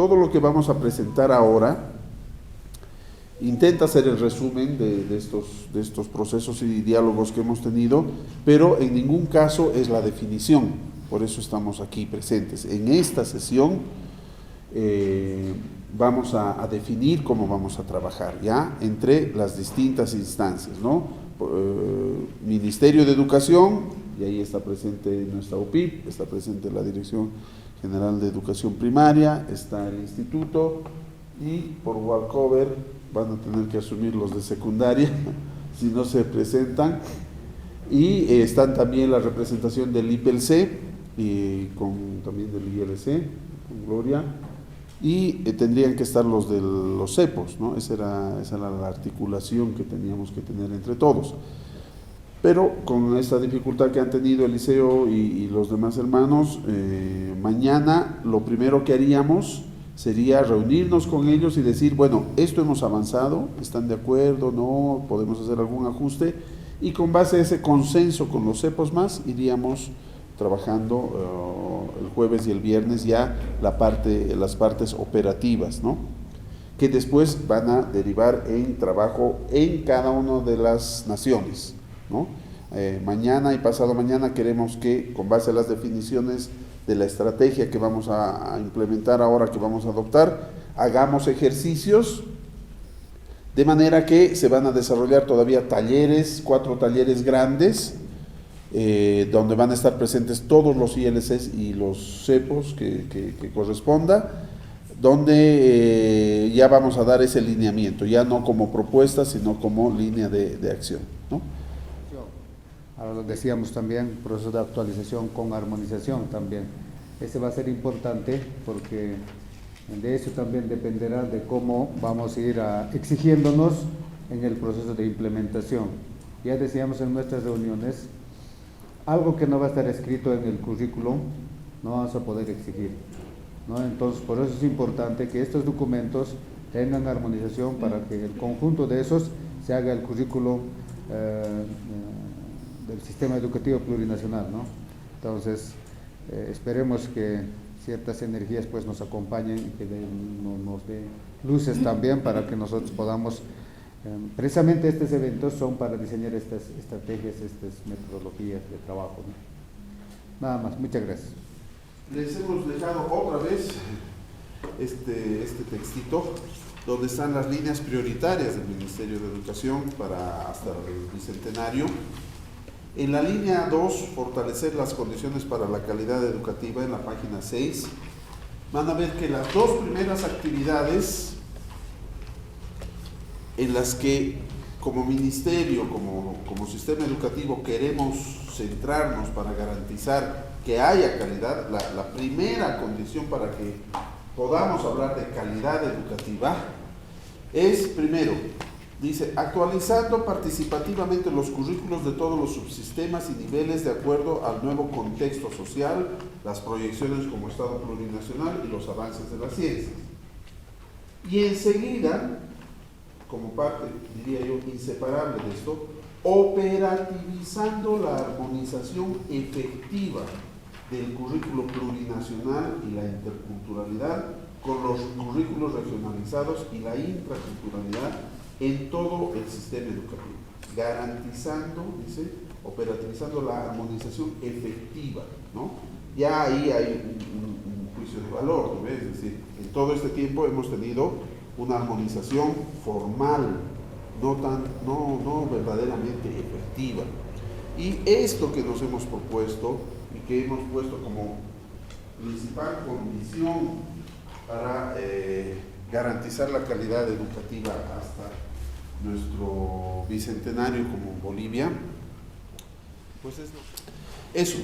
todo lo que vamos a presentar ahora intenta hacer el resumen de estos procesos y diálogos que hemos tenido, pero en ningún caso es la definición, por eso estamos aquí presentes. En esta sesión vamos a definir cómo vamos a trabajar, ¿ya? Entre las distintas instancias, ¿no? Ministerio de Educación, y ahí está presente nuestra UPIP, está presente la Dirección General de Educación Primaria, está el Instituto, y por walkover van a tener que asumir los de secundaria si no se presentan, y están también la representación del IPLC y también del ILC, con Gloria, y tendrían que estar los de los CEPOS, ¿no? Esa era la articulación que teníamos que tener entre todos. Pero con esta dificultad que han tenido el liceo y los demás hermanos, mañana lo primero que haríamos sería reunirnos con ellos y decir, bueno, esto hemos avanzado, ¿están de acuerdo? ¿No? ¿Podemos hacer algún ajuste? Y con base a ese consenso con los CEPOS más, iríamos trabajando el jueves y el viernes ya las partes operativas, ¿no? Que después van a derivar en trabajo en cada una de las naciones, ¿no? Mañana y pasado mañana queremos que, con base a las definiciones de la estrategia que vamos a implementar ahora, que vamos a adoptar, hagamos ejercicios, de manera que se van a desarrollar todavía talleres, 4 talleres grandes, donde van a estar presentes todos los ILCs y los CEPOS que corresponda, donde ya vamos a dar ese lineamiento, ya no como propuesta, sino como línea de acción, ¿no? Ahora lo decíamos también, proceso de actualización con armonización también. Ese va a ser importante porque de eso también dependerá de cómo vamos a ir exigiéndonos en el proceso de implementación. Ya decíamos en nuestras reuniones, algo que no va a estar escrito en el currículum, no vamos a poder exigir, ¿no? Entonces, por eso es importante que estos documentos tengan armonización para que el conjunto de esos se haga el currículum del sistema educativo plurinacional, ¿no? Entonces, esperemos que ciertas energías pues nos acompañen y que nos dé luces también para que nosotros podamos, precisamente estos eventos son para diseñar estas estrategias, estas metodologías de trabajo, ¿no? Nada más, muchas gracias. Les hemos dejado otra vez este textito donde están las líneas prioritarias del Ministerio de Educación hasta el bicentenario. En la línea 2, fortalecer las condiciones para la calidad educativa, en la página 6, van a ver que las 2 primeras actividades en las que como ministerio, como sistema educativo queremos centrarnos para garantizar que haya calidad, la primera condición para que podamos hablar de calidad educativa es, primero, dice, actualizando participativamente los currículos de todos los subsistemas y niveles de acuerdo al nuevo contexto social, las proyecciones como Estado plurinacional y los avances de las ciencias. Y enseguida, como parte, diría yo, inseparable de esto, operativizando la armonización efectiva del currículo plurinacional y la interculturalidad con los currículos regionalizados y la intraculturalidad en todo el sistema educativo, garantizando, dice, operativizando la armonización efectiva, ¿no? Ya ahí hay un juicio de valor, ¿no? Es decir, en todo este tiempo hemos tenido una armonización formal, no verdaderamente efectiva. Y esto que nos hemos propuesto y que hemos puesto como principal condición para garantizar la calidad educativa hasta nuestro bicentenario como Bolivia, pues es eso.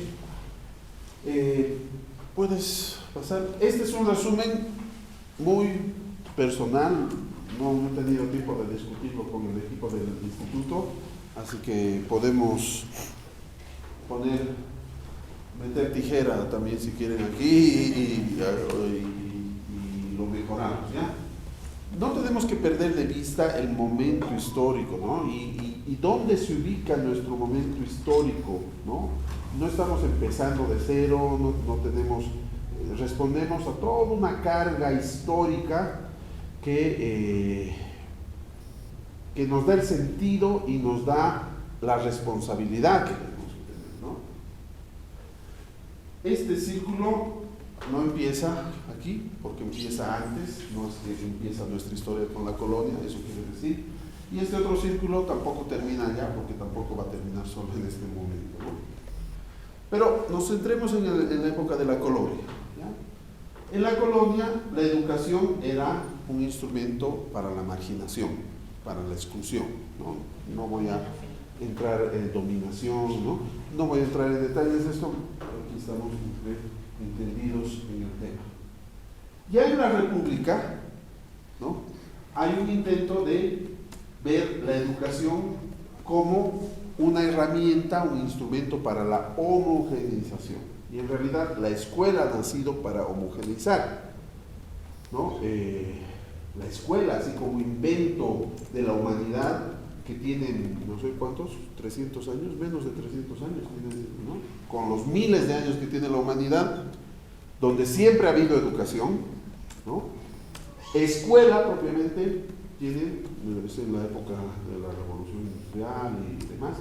Puedes pasar. Este es un resumen muy personal, no he tenido tiempo de discutirlo con el equipo del instituto, así que podemos meter tijera también si quieren aquí y lo mejoramos, ¿ya? No tenemos que perder de vista el momento histórico, ¿no? Y dónde se ubica nuestro momento histórico, ¿no? No estamos empezando de cero, no tenemos respondemos a toda una carga histórica que nos da el sentido y nos da la responsabilidad que tenemos que tener, ¿no? Este círculo no empieza aquí, porque empieza antes, no es que empieza nuestra historia con la colonia, eso quiere decir, y este otro círculo tampoco termina allá, porque tampoco va a terminar solo en este momento, ¿no? Pero nos centremos en la época de la colonia, ¿ya? En la colonia la educación era un instrumento para la marginación, para la exclusión, ¿no? No voy a entrar en dominación, no voy a entrar en detalles de esto, aquí estamos entendidos en el tema. Ya en la República, ¿no?, hay un intento de ver la educación como una herramienta, un instrumento para la homogeneización. Y en realidad la escuela ha nacido para homogeneizar, ¿no? La escuela, así como invento de la humanidad, que tienen, no sé cuántos, 300 años, menos de 300 años, ¿no?, con los miles de años que tiene la humanidad, donde siempre ha habido educación, ¿no? Escuela propiamente tiene, es en la época de la Revolución Industrial y demás,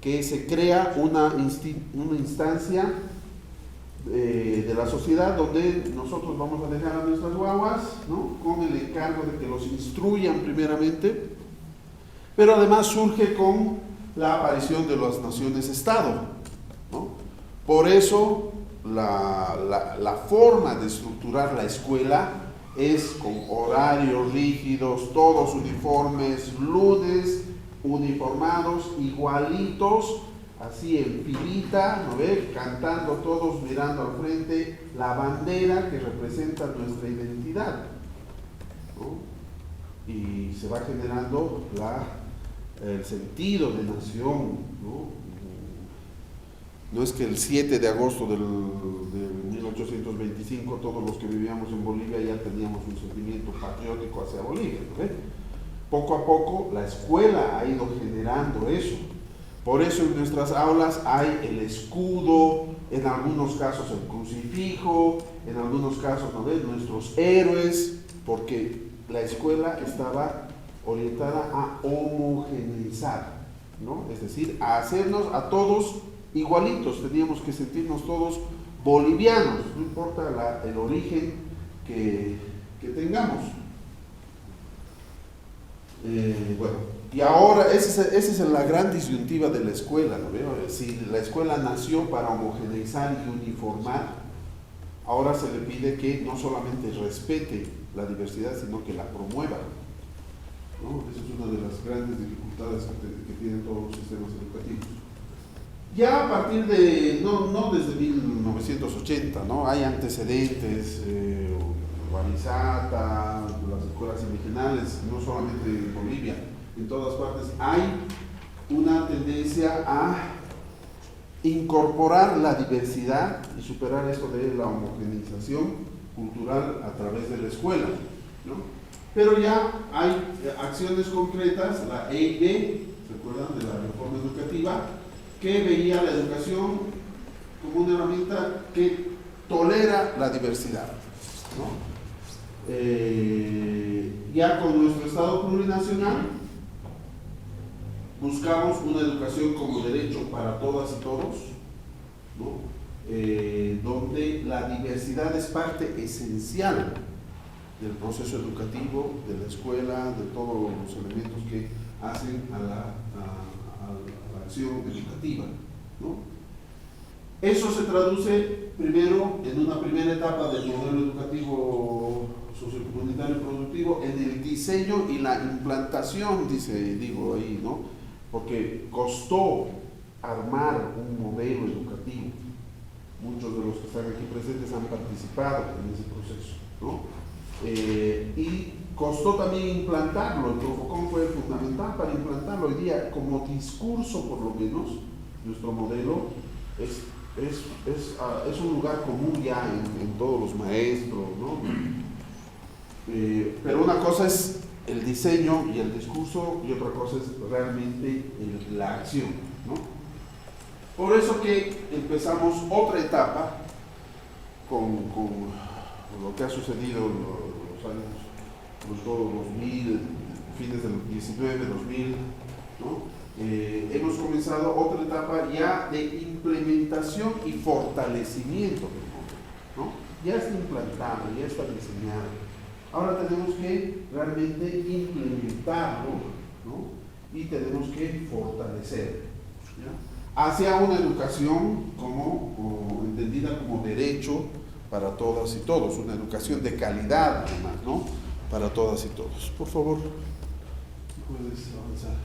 que se crea una instancia de la sociedad donde nosotros vamos a dejar a nuestras guaguas, ¿no?, con el encargo de que los instruyan primeramente, pero además surge con la aparición de las naciones-estado, ¿no? Por eso la forma de estructurar la escuela es con horarios rígidos, todos uniformes, lunes uniformados, igualitos, así en filita, ¿no ve?, cantando todos, mirando al frente, la bandera que representa nuestra identidad, ¿no? Y se va generando el sentido de nación, ¿no? No es que el 7 de agosto del 1825 todos los que vivíamos en Bolivia ya teníamos un sentimiento patriótico hacia Bolivia, ¿no? Poco a poco la escuela ha ido generando eso. Por eso en nuestras aulas hay el escudo, en algunos casos el crucifijo, en algunos casos, ¿no ves?, nuestros héroes, porque la escuela estaba orientada a homogeneizar, ¿no? Es decir, a hacernos a todos igualitos, teníamos que sentirnos todos bolivianos, no importa el origen que tengamos. Bueno, y ahora esa es la gran disyuntiva de la escuela, ¿no veo? Si la escuela nació para homogeneizar y uniformar, ahora se le pide que no solamente respete la diversidad, sino que la promueva, ¿no? Esa es una de las grandes dificultades que tienen todos los sistemas educativos. Ya a partir de, no desde 1980, ¿no?, hay antecedentes, Guarizata, las escuelas indigenales, no solamente en Bolivia, en todas partes, hay una tendencia a incorporar la diversidad y superar esto de la homogeneización cultural a través de la escuela, ¿no? Pero ya hay acciones concretas, la EIB, ¿se acuerdan de la reforma educativa?, que veía la educación como una herramienta que tolera la diversidad, ¿no? Ya con nuestro Estado plurinacional buscamos una educación como derecho para todas y todos, ¿no? Donde la diversidad es parte esencial del proceso educativo, de la escuela, de todos los elementos que hacen a la acción educativa, ¿no? Eso se traduce primero en una primera etapa del modelo educativo sociocomunitario productivo en el diseño y la implantación, digo ahí, ¿no? Porque costó armar un modelo educativo. Muchos de los que están aquí presentes han participado en ese proceso, ¿no? Y costó también implantarlo. El Profocom fue fundamental para implantarlo. Hoy día, como discurso por lo menos, nuestro modelo es un lugar común ya en todos los maestros, ¿no? Pero una cosa es el diseño y el discurso y otra cosa es realmente la acción, ¿no? Por eso que empezamos otra etapa con lo que ha sucedido en los años, sobre todo 2000, fines del 19, 2000, ¿no? Hemos comenzado otra etapa ya de implementación y fortalecimiento del modelo, ¿no? Ya está implantado, ya está diseñado. Ahora tenemos que realmente implementarlo, ¿no? Y tenemos que fortalecer, ¿ya? Hacia una educación entendida como derecho para todas y todos, una educación de calidad además, ¿no? Para todas y todos. Por favor, puedes avanzar.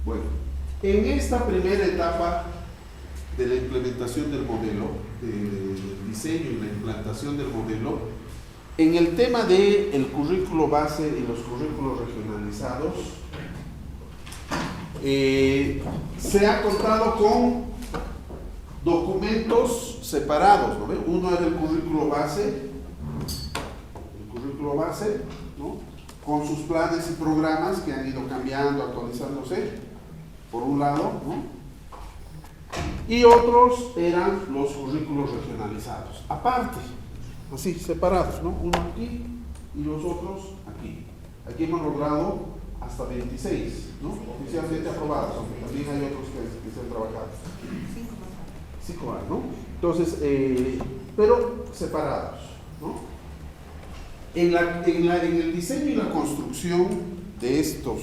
Bueno, en esta primera etapa de la implementación del modelo, del diseño y la implantación del modelo, en el tema del currículo base y los currículos regionalizados, se ha contado con documentos separados, ¿no? Uno es el currículo base, ¿no? Con sus planes y programas que han ido cambiando, actualizándose, por un lado, ¿no? Y otros eran los currículos regionalizados, aparte, así, separados, ¿no? Uno aquí y los otros aquí. Aquí hemos logrado hasta 26, ¿no? Oficialmente aprobados, aunque también hay otros que se han trabajado. 5 más, ¿no? Entonces, pero separados, ¿no? En el diseño y la construcción de estos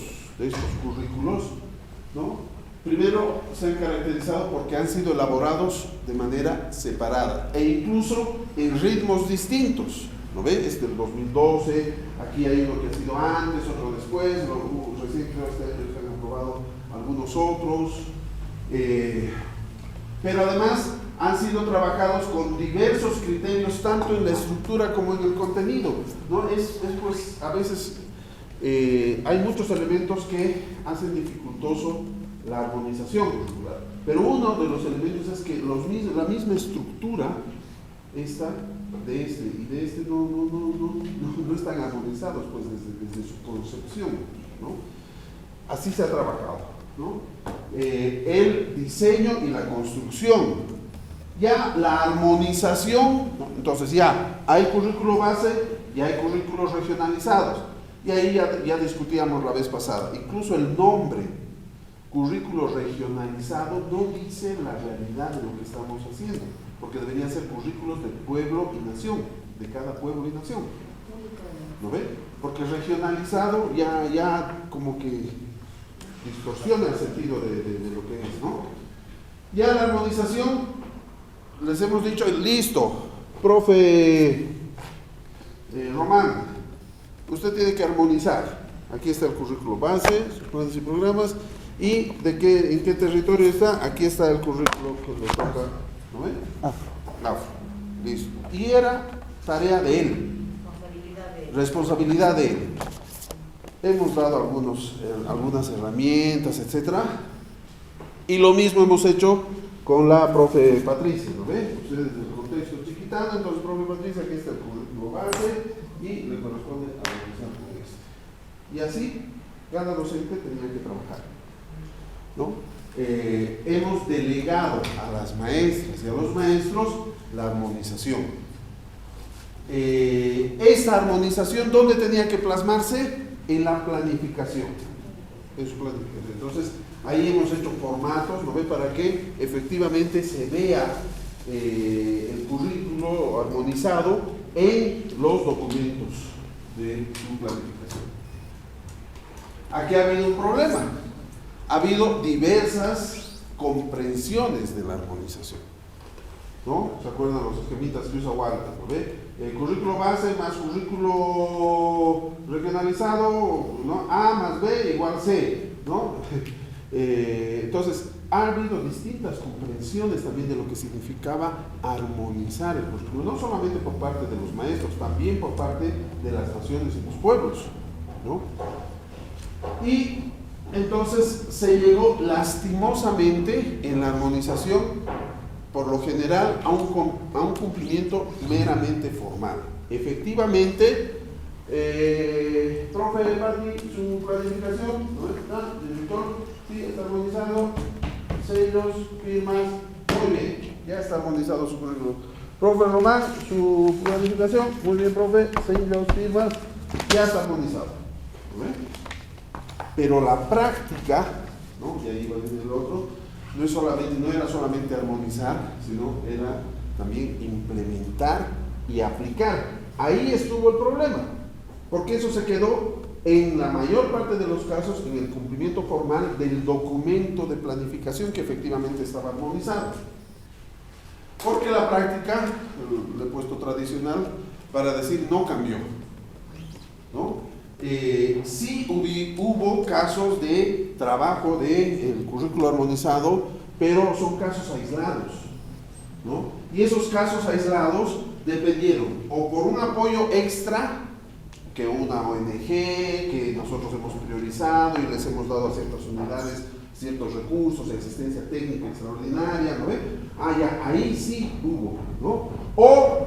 currículos, ¿no? Primero se han caracterizado porque han sido elaborados de manera separada e incluso en ritmos distintos, ¿no ve? Este del 2012, aquí hay uno que ha sido antes, otro después, recién creo que se han aprobado algunos otros, pero además han sido trabajados con diversos criterios, tanto en la estructura como en el contenido, ¿no? Pues, a veces hay muchos elementos que hacen dificultoso la armonización curricular, pero uno de los elementos es que la misma estructura esta de este y de este no están armonizados pues desde su concepción, ¿no? Así se ha trabajado, ¿no? El diseño y la construcción. Ya la armonización, ¿no? Entonces ya hay currículo base y hay currículos regionalizados. Y ahí ya discutíamos la vez pasada. Incluso el nombre, currículo regionalizado, no dice la realidad de lo que estamos haciendo, porque deberían ser currículos de pueblo y nación, de cada pueblo y nación. ¿Lo ve? Porque regionalizado ya como que distorsiona el sentido de lo que es, ¿no? Ya la armonización, les hemos dicho, listo, profe Román, usted tiene que armonizar. Aquí está el currículo base, sus planes y programas, y en qué territorio está. Aquí está el currículo que le toca, ¿no ve? Afro. Listo. Y era tarea de él. Responsabilidad de él. Hemos dado algunas herramientas, etcétera. Y lo mismo hemos hecho con la profe Patricia, ¿no ve? Ustedes en el contexto chiquitano, entonces profe Patricia, aquí está el currículo base y le corresponde a realizar este. Y así, cada docente tenía que trabajar, ¿no? Hemos delegado a las maestras y a los maestros la armonización. Esta armonización, ¿dónde tenía que plasmarse? En la planificación. En su planificación. Entonces, ahí hemos hecho formatos, ¿no ve? Para que efectivamente se vea el currículo armonizado en los documentos de su planificación. Aquí ha habido un problema. Ha habido diversas comprensiones de la armonización, ¿no? ¿Se acuerdan los esquemitas que usa Walter, ¿no ve? El currículo base más currículo regionalizado, ¿no? A más B igual C, ¿no? Entonces, ha habido distintas comprensiones también de lo que significaba armonizar el currículo, no solamente por parte de los maestros, también por parte de las naciones y los pueblos, ¿no? Y entonces se llegó lastimosamente en la armonización, por lo general, a un cumplimiento meramente formal. Efectivamente, profe Barney, su planificación, ¿no está? Director, sí, está armonizado, sellos, firmas, muy bien, ya está armonizado su currículo. Profe Román, su planificación, muy bien, profe, sellos, firmas, ya está armonizado. Pero la práctica, ¿no? Y ahí va a venir el otro, no era solamente armonizar, sino era también implementar y aplicar. Ahí estuvo el problema, porque eso se quedó en la mayor parte de los casos en el cumplimiento formal del documento de planificación que efectivamente estaba armonizado. Porque la práctica, le he puesto tradicional, para decir no cambió, ¿no? Sí hubo casos de trabajo del currículo armonizado, pero son casos aislados, ¿no? Y esos casos aislados dependieron o por un apoyo extra que una ONG, que nosotros hemos priorizado y les hemos dado a ciertas unidades ciertos recursos de asistencia técnica extraordinaria, ¿no ve? Ahí sí hubo, ¿no? O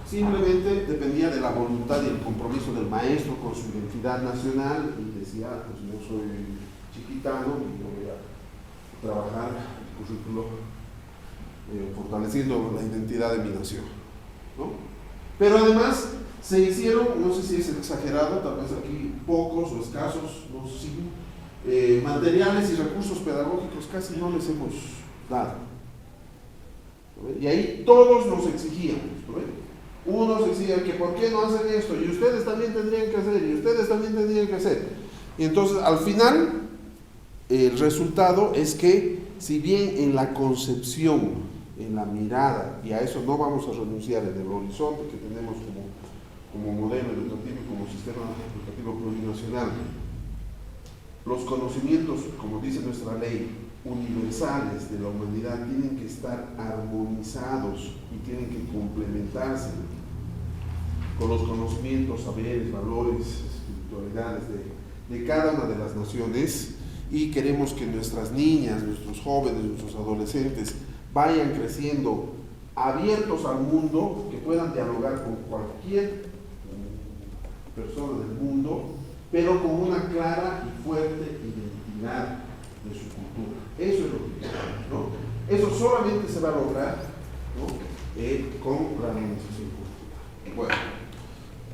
simplemente dependía de la voluntad y el compromiso del maestro con su identidad nacional y decía, pues yo soy chiquitano y yo voy a trabajar el currículo fortaleciendo la identidad de mi nación, ¿no? Pero además se hicieron, no sé si es exagerado, tal vez aquí pocos o escasos, no sé si materiales y recursos pedagógicos casi no les hemos dado, ¿no? Y ahí todos nos exigíamos, ¿no? Unos exigían que por qué no hacen esto, y ustedes también tendrían que hacer, y ustedes también tendrían que hacer. Y entonces al final el resultado es que si bien en la concepción, en la mirada, y a eso no vamos a renunciar en el horizonte que tenemos como modelo educativo y como sistema educativo plurinacional, los conocimientos, como dice nuestra ley, universales de la humanidad tienen que estar armonizados y tienen que complementarse con los conocimientos, saberes, valores, espiritualidades de cada una de las naciones, y queremos que nuestras niñas, nuestros jóvenes, nuestros adolescentes vayan creciendo abiertos al mundo, que puedan dialogar con cualquier persona del mundo, pero con una clara y fuerte identidad de su cultura. Eso es lo que queremos, ¿no? Eso solamente se va a lograr, ¿no? Con la armonización cultural. Bueno,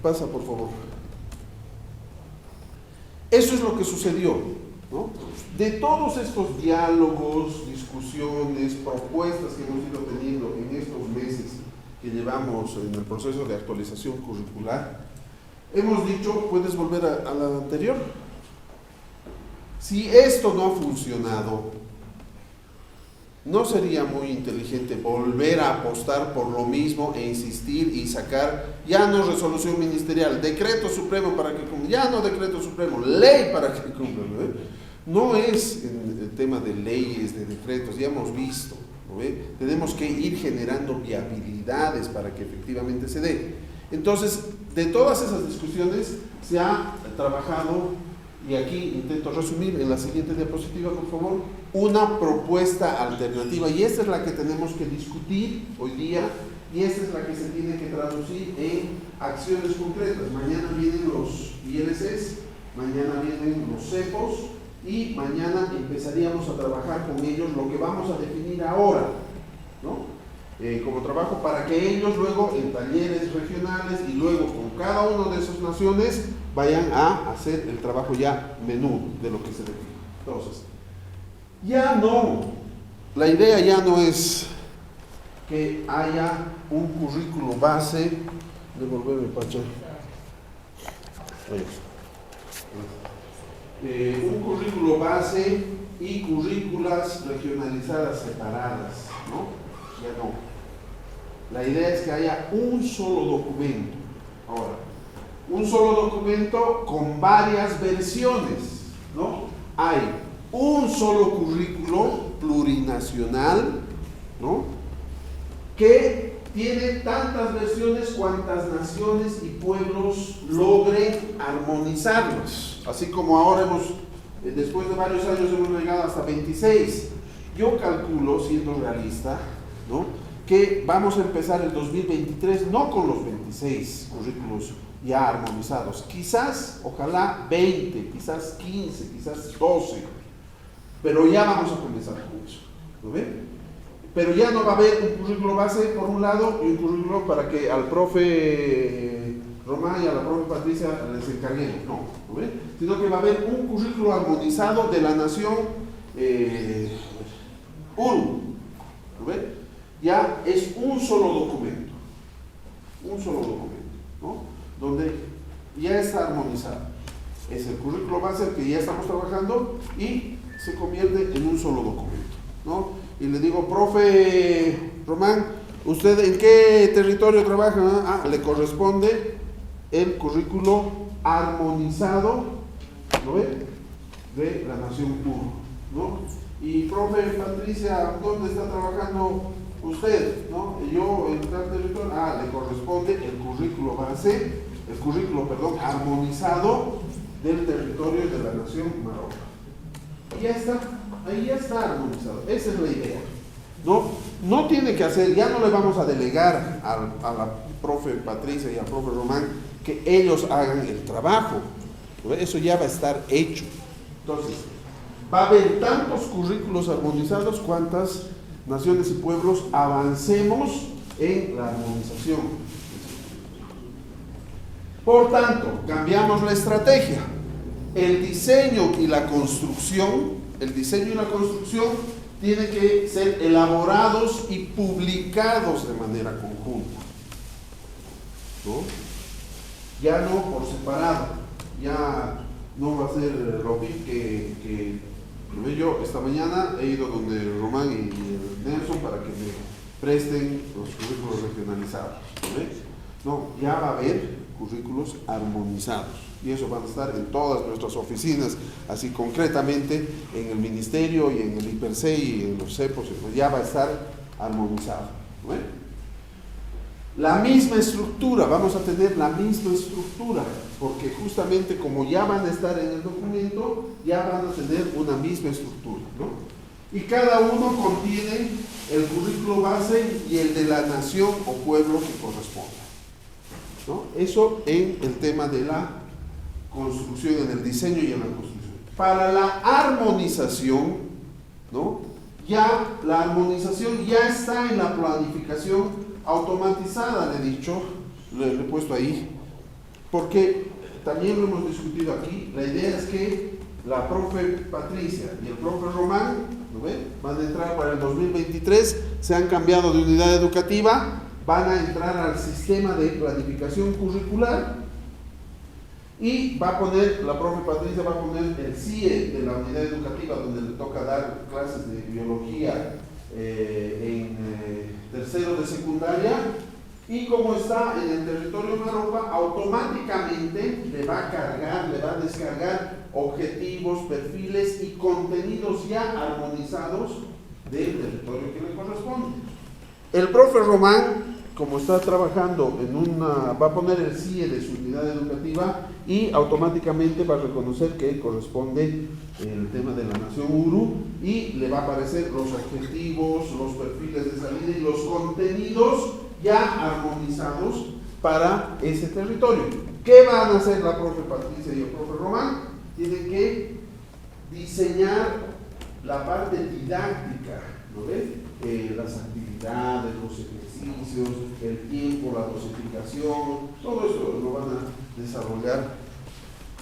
pasa por favor. Eso es lo que sucedió, ¿no? De todos estos diálogos, discusiones, propuestas que hemos ido teniendo en estos meses que llevamos en el proceso de actualización curricular, hemos dicho, puedes volver a la anterior. Si esto no ha funcionado, ¿no sería muy inteligente volver a apostar por lo mismo e insistir y sacar, ya no resolución ministerial, decreto supremo para que cumpla, ya no decreto supremo, ley para que cumpla, ¿no? No es el tema de leyes, de decretos, ya hemos visto, ¿no? Tenemos que ir generando viabilidades para que efectivamente se dé. Entonces, de todas esas discusiones se ha trabajado, y aquí intento resumir en la siguiente diapositiva, por favor, una propuesta alternativa, y esta es la que tenemos que discutir hoy día, y esta es la que se tiene que traducir en acciones concretas. Mañana vienen los ILCs, mañana vienen los CEPOS, y mañana empezaríamos a trabajar con ellos lo que vamos a definir ahora, ¿no? Como trabajo para que ellos luego en talleres regionales y luego con cada una de esas naciones vayan a hacer el trabajo ya menudo de lo que se define. Entonces, ya no, la idea ya no es que haya un currículo base, devolverme Pacha, un currículo base y currículas regionalizadas separadas, ¿no? Ya no. La idea es que haya un solo documento. Ahora, un solo documento con varias versiones, ¿no? Hay un solo currículo plurinacional, ¿no? Que tiene tantas versiones cuantas naciones y pueblos logren armonizarlos. Así como ahora después de varios años hemos llegado hasta 26. Yo calculo, siendo realista, ¿no?, que vamos a empezar el 2023 no con los 26 currículos ya armonizados, quizás, ojalá 20, quizás 15, quizás 12, pero ya vamos a comenzar con eso, ¿lo ven? Pero ya no va a haber un currículo base por un lado y un currículo para que al profe Román y a la profe Patricia les encarguemos, ¿no ve? Sino que va a haber un currículo armonizado de la nación URU, ¿no ve? Ya es un solo documento, ¿no? Donde ya está armonizado. Es el currículo base al que ya estamos trabajando y se convierte en un solo documento, ¿no? Y le digo, profe Román, ¿usted en qué territorio trabaja? Le corresponde el currículo armonizado, ¿no ve? De la nación URU, ¿no? Y profe Patricia, ¿dónde está trabajando usted? ¿No? Yo en tal territorio, le corresponde el currículo base, armonizado del territorio de la nación Marruecos. Y ya está, ahí ya está armonizado, esa es la idea. No tiene que hacer, ya no le vamos a delegar a la profe Patricia y al profe Román que ellos hagan el trabajo, ¿no? Eso ya va a estar hecho. Entonces, va a haber tantos currículos armonizados cuantas naciones y pueblos avancemos en la armonización. Por tanto, cambiamos la estrategia. El diseño y la construcción tienen que ser elaborados y publicados de manera conjunta, ¿no? Ya no por separado, ya no va a ser la OPIP que yo esta mañana he ido donde Román y Nelson para que me presten los currículos regionalizados, ¿no? Ya va a haber currículos armonizados y eso van a estar en todas nuestras oficinas, así concretamente en el ministerio y en el IPERCE y en los CEPOS, ya va a estar armonizado, ¿no? La misma estructura, vamos a tener la misma estructura, porque justamente como ya van a estar en el documento, ya van a tener una misma estructura, ¿no? Y cada uno contiene el currículo base y el de la nación o pueblo que corresponda, ¿no? Eso en el tema de la construcción, en el diseño y en la construcción. Para la armonización, ¿no? Ya la armonización ya está en la planificación automatizada, le he dicho, le he puesto ahí, porque también lo hemos discutido aquí. La idea es que la profe Patricia y el profe Román, ¿no ve?, van a entrar para el 2023, se han cambiado de unidad educativa, van a entrar al sistema de planificación curricular y va a poner, la profe Patricia va a poner el CIE de la unidad educativa donde le toca dar clases de biología en tercero de secundaria, y como está en el territorio Marruecos, automáticamente le va a cargar, le va a descargar objetivos, perfiles y contenidos ya armonizados del territorio que le corresponde. El profe Román, como está trabajando va a poner el CIE de su unidad educativa y automáticamente va a reconocer que corresponde el tema de la nación URU y le va a aparecer los objetivos, los perfiles de salida y los contenidos ya armonizados para ese territorio. ¿Qué van a hacer la profe Patricia y el profe Román? Tienen que diseñar la parte didáctica, ¿no ves? Las actividades, los ejercicios, el tiempo, la dosificación, todo eso lo van a desarrollar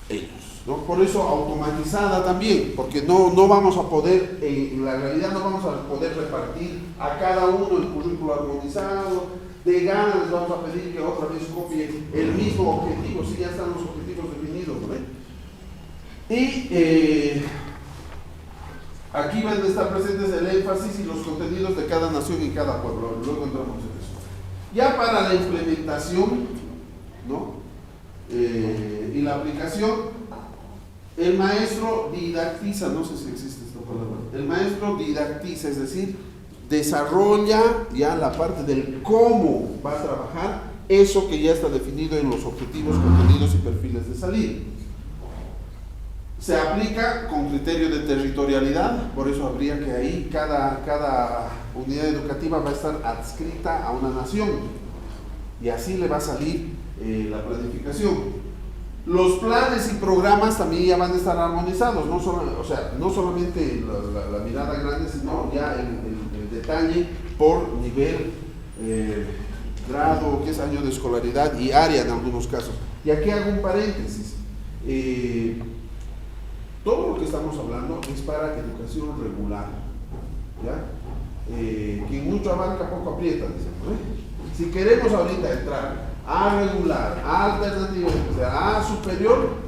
ellos, ¿no? Por eso automatizada también, porque no vamos a poder, en la realidad no vamos a poder repartir a cada uno el currículo armonizado. De gana les vamos a pedir que otra vez copie el mismo objetivo, si ya están los objetivos definidos, ¿no? Y aquí van a estar presentes el énfasis y los contenidos de cada nación y cada pueblo. Luego entramos en eso. Ya para la implementación, ¿no? Y la aplicación, el maestro didactiza, no sé si existe esta palabra, el maestro didactiza, es decir, desarrolla ya la parte del cómo va a trabajar eso que ya está definido en los objetivos, contenidos y perfiles de salida. Se aplica con criterio de territorialidad, por eso habría que ahí cada unidad educativa va a estar adscrita a una nación y así le va a salir la planificación. Los planes y programas también ya van a estar armonizados, no solamente la mirada grande, sino ya el detalle por nivel, grado, que es año de escolaridad y área en algunos casos. Y aquí hago un paréntesis. Todo lo que estamos hablando es para educación regular, ¿ya? Quien mucho abarca, poco aprieta, dicen, ¿no? Si queremos ahorita entrar a regular, a alternativa, o sea, a superior,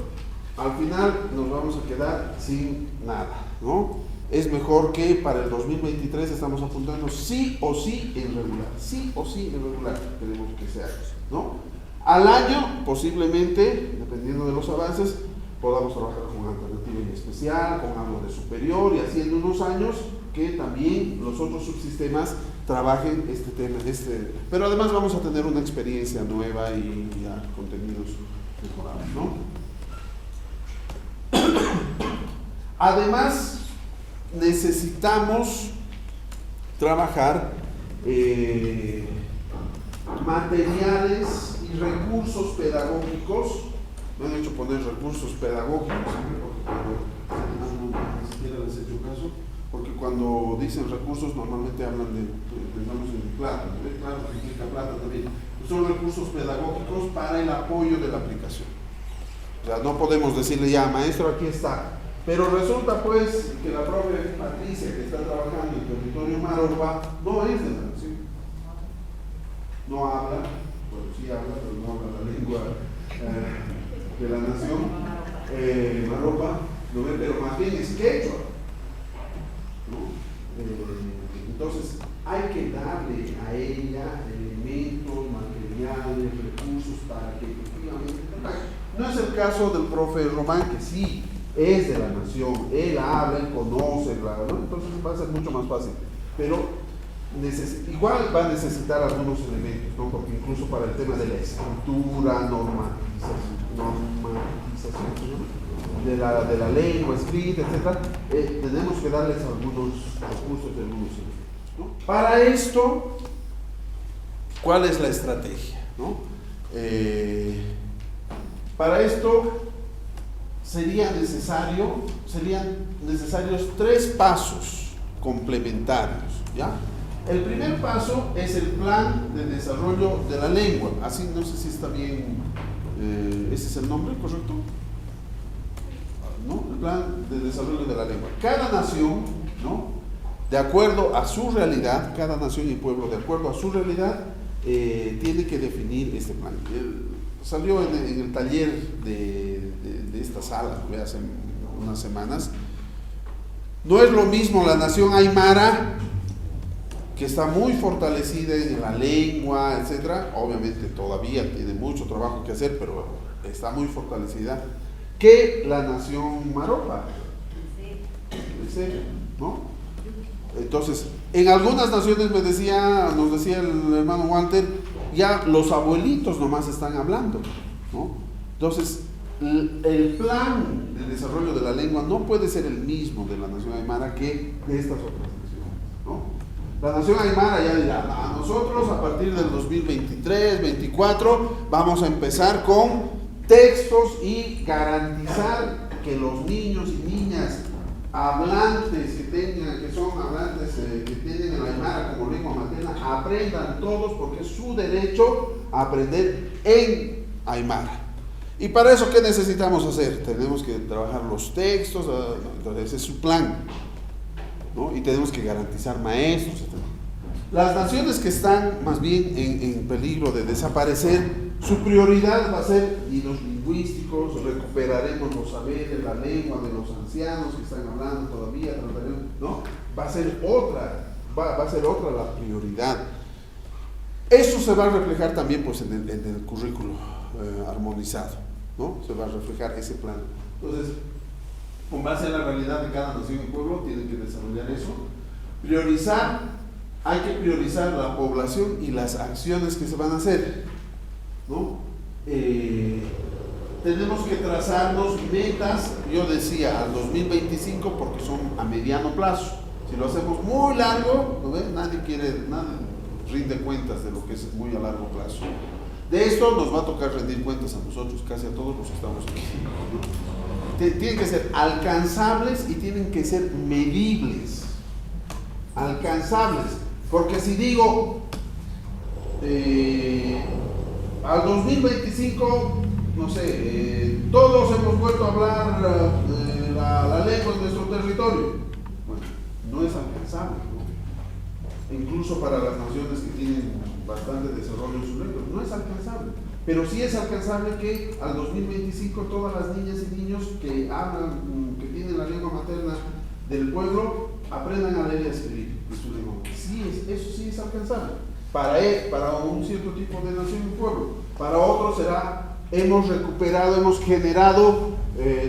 al final nos vamos a quedar sin nada, ¿no? Es mejor que para el 2023 estamos apuntando sí o sí en regular, sí o sí en regular, queremos que sea eso, ¿no? Al año, posiblemente, dependiendo de los avances, podamos trabajar con alternativa y especial, con algo de superior, y así en unos años que también los otros subsistemas trabajen este tema, pero además vamos a tener una experiencia nueva y ya contenidos mejorados, ¿no? Además, necesitamos trabajar materiales y recursos pedagógicos. Me han hecho poner recursos pedagógicos, ni siquiera les he hecho caso, porque cuando dicen recursos normalmente hablan pensamos en plata, claro, significa plata también. Son recursos pedagógicos para el apoyo de la aplicación. O sea, no podemos decirle ya, maestro, aquí está. Pero resulta pues que la propia Patricia que está trabajando en el territorio Maropa no es de la nación. No habla, bueno sí habla, pero no habla la lengua de la nación, Maropa, ¿no? Pero más bien es quechua, ¿no? Entonces hay que darle a ella elementos, materiales, recursos para que efectivamente. No es el caso del profe Román, que sí es de la nación, él habla, él conoce, ¿no? Entonces va a ser mucho más fácil, pero igual va a necesitar algunos elementos, ¿no? Porque incluso para el tema de la escritura, normatización de la lengua escrita, etc., tenemos que darles algunos recursos de algunos elementos, ¿no? Para esto, ¿cuál es la estrategia, ¿no? Para esto serían necesarios 3 pasos complementarios, ¿ya? El primer paso es el plan de desarrollo de la lengua. Así, no sé si está bien, ese es el nombre correcto, ¿no? El plan de desarrollo de la lengua. Cada nación, ¿no? De acuerdo a su realidad, cada nación y pueblo, de acuerdo a su realidad, tiene que definir este plan. Salió en el taller de esta sala, hace unas semanas. No es lo mismo la nación aymara, que está muy fortalecida en la lengua, etcétera. Obviamente todavía tiene mucho trabajo que hacer, pero está muy fortalecida, que la nación maropa, ¿no? Entonces, en algunas naciones nos decía el hermano Walter, ya los abuelitos nomás están hablando, ¿no? Entonces, el plan de desarrollo de la lengua no puede ser el mismo de la nación aymara que de estas otras naciones, ¿no? La nación aymara ya dirá, nosotros a partir del 2023, 2024 vamos a empezar con textos y garantizar que los niños y niñas hablantes que son hablantes que tienen el aymara como lengua materna aprendan todos, porque es su derecho a aprender en aymara. Y para eso, ¿qué necesitamos hacer? Tenemos que trabajar los textos, entonces ese es su plan, ¿no? Y tenemos que garantizar maestros, etc. Las naciones que están más bien en peligro de desaparecer, su prioridad va a ser hilos lingüísticos, recuperaremos los saberes, la lengua de los ancianos que están hablando todavía, ¿no? Va a ser otra la prioridad. Eso se va a reflejar también pues en el currículo armonizado, ¿no? Se va a reflejar ese plan. Entonces, con base en la realidad de cada nación y pueblo, tienen que desarrollar eso. Hay que priorizar la población y las acciones que se van a hacer, ¿no? Tenemos que trazarnos metas, yo decía, al 2025, porque son a mediano plazo. Si lo hacemos muy largo, ¿no ven? Nadie rinde cuentas de lo que es muy a largo plazo. De esto nos va a tocar rendir cuentas a nosotros, casi a todos los que estamos aquí, ¿no? Tienen que ser alcanzables y tienen que ser medibles. alcanzables, porque si digo al 2025, no sé, todos hemos vuelto a hablar la lengua de nuestro territorio, bueno, no es alcanzable, ¿no? Incluso para las naciones que tienen bastante desarrollo en su lengua, no es alcanzable. Pero sí es alcanzable que al 2025 todas las niñas y niños que hablan, que tienen la lengua materna del pueblo, aprendan a leer y a escribir en su lengua. Sí, eso sí es alcanzable. Para un cierto tipo de nación y pueblo. Para otros será, hemos recuperado, hemos generado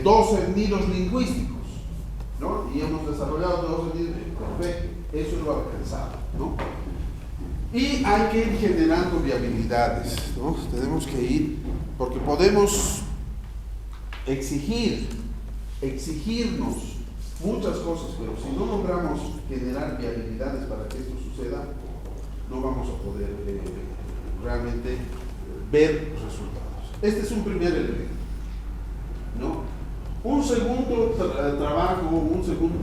12 nidos lingüísticos, ¿no? Y hemos desarrollado 12 nidos. Perfecto, eso es lo alcanzable, ¿no? Y hay que ir generando viabilidades, ¿no? Tenemos que ir, porque podemos exigirnos muchas cosas, pero si no logramos generar viabilidades para que esto suceda, no vamos a poder realmente ver resultados. Este es un primer elemento, ¿no? Un segundo trabajo,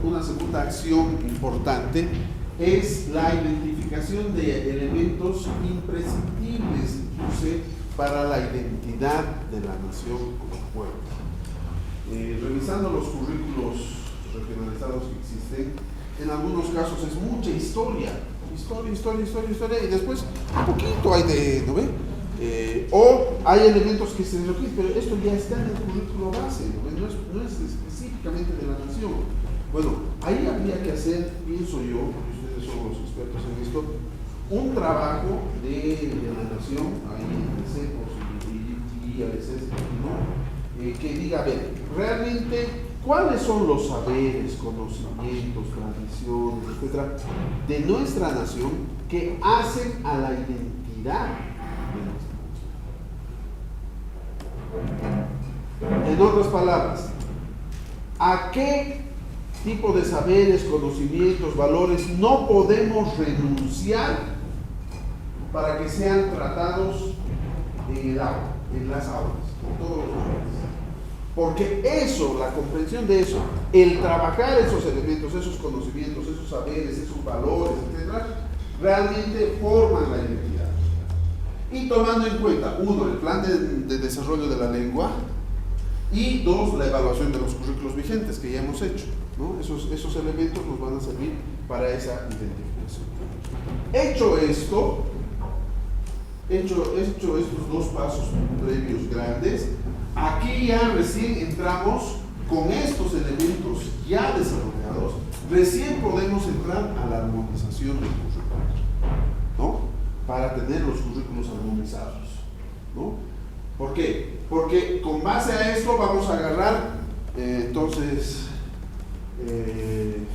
una segunda acción importante es la identificación de elementos imprescindibles, incluso para la identidad de la nación como pueblo. Revisando los currículos regionalizados que existen, en algunos casos es mucha historia, y después un poquito hay de, ¿no ve? O hay elementos que se repiten, pero esto ya está en el currículo base, ¿no es específicamente de la nación. Bueno, ahí habría que hacer, pienso yo, porque ustedes son los expertos en esto, un trabajo de la nación, ahí en el CEPOS y a veces, ¿no? Que diga, a ver, realmente, ¿cuáles son los saberes, conocimientos, tradiciones, etcétera, de nuestra nación que hacen a la identidad de nuestra nación? En otras palabras, ¿a qué tipo de saberes, conocimientos, valores no podemos renunciar para que sean tratados en el aula, en las aulas, en todos los lugares? Porque eso, la comprensión de eso, el trabajar esos elementos, esos conocimientos, esos saberes, esos valores, etc., realmente forman la identidad. Y tomando en cuenta, uno, el plan de desarrollo de la lengua, y dos, la evaluación de los currículos vigentes que ya hemos hecho, ¿no? Esos elementos nos van a servir para esa identificación. Hecho estos dos pasos previos grandes, aquí ya recién entramos con estos elementos ya desarrollados, recién podemos entrar a la armonización del currículo, ¿no? Para tener los currículos armonizados, ¿no? ¿Por qué? Porque con base a esto vamos a agarrar, entonces, el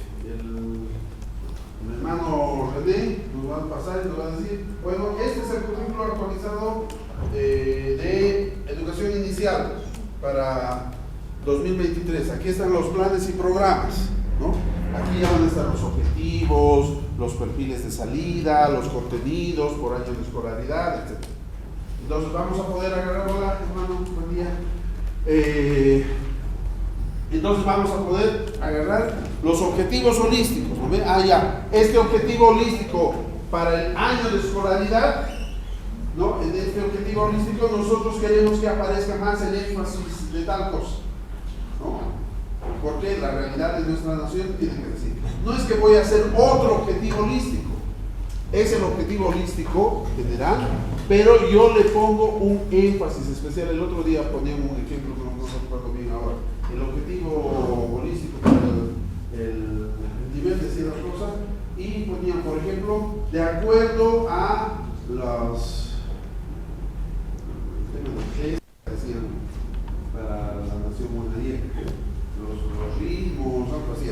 hermano René nos va a pasar y nos va a decir, bueno, este es el currículo actualizado de educación inicial para 2023. Aquí están los planes y programas, ¿no? Aquí ya van a estar los objetivos, los perfiles de salida, los contenidos por año de escolaridad, etc. Entonces vamos a poder agarrar, hola hermano, buen día. Entonces vamos a poder agarrar los objetivos holísticos, ¿no? Ah, ya, este objetivo holístico para el año de escolaridad, ¿no? En este objetivo holístico nosotros queremos que aparezca más el énfasis de tal cosa, ¿no? Porque la realidad de nuestra nación tiene que decir, no es que voy a hacer otro objetivo holístico, es el objetivo holístico general, pero yo le pongo un énfasis especial. El otro día ponía un ejemplo, no recuerdo bien ahora, el objetivo holístico para el nivel de ciertas cosas, y ponían, por ejemplo, de acuerdo a los decían para la nación monaría, los ritmos, algo así,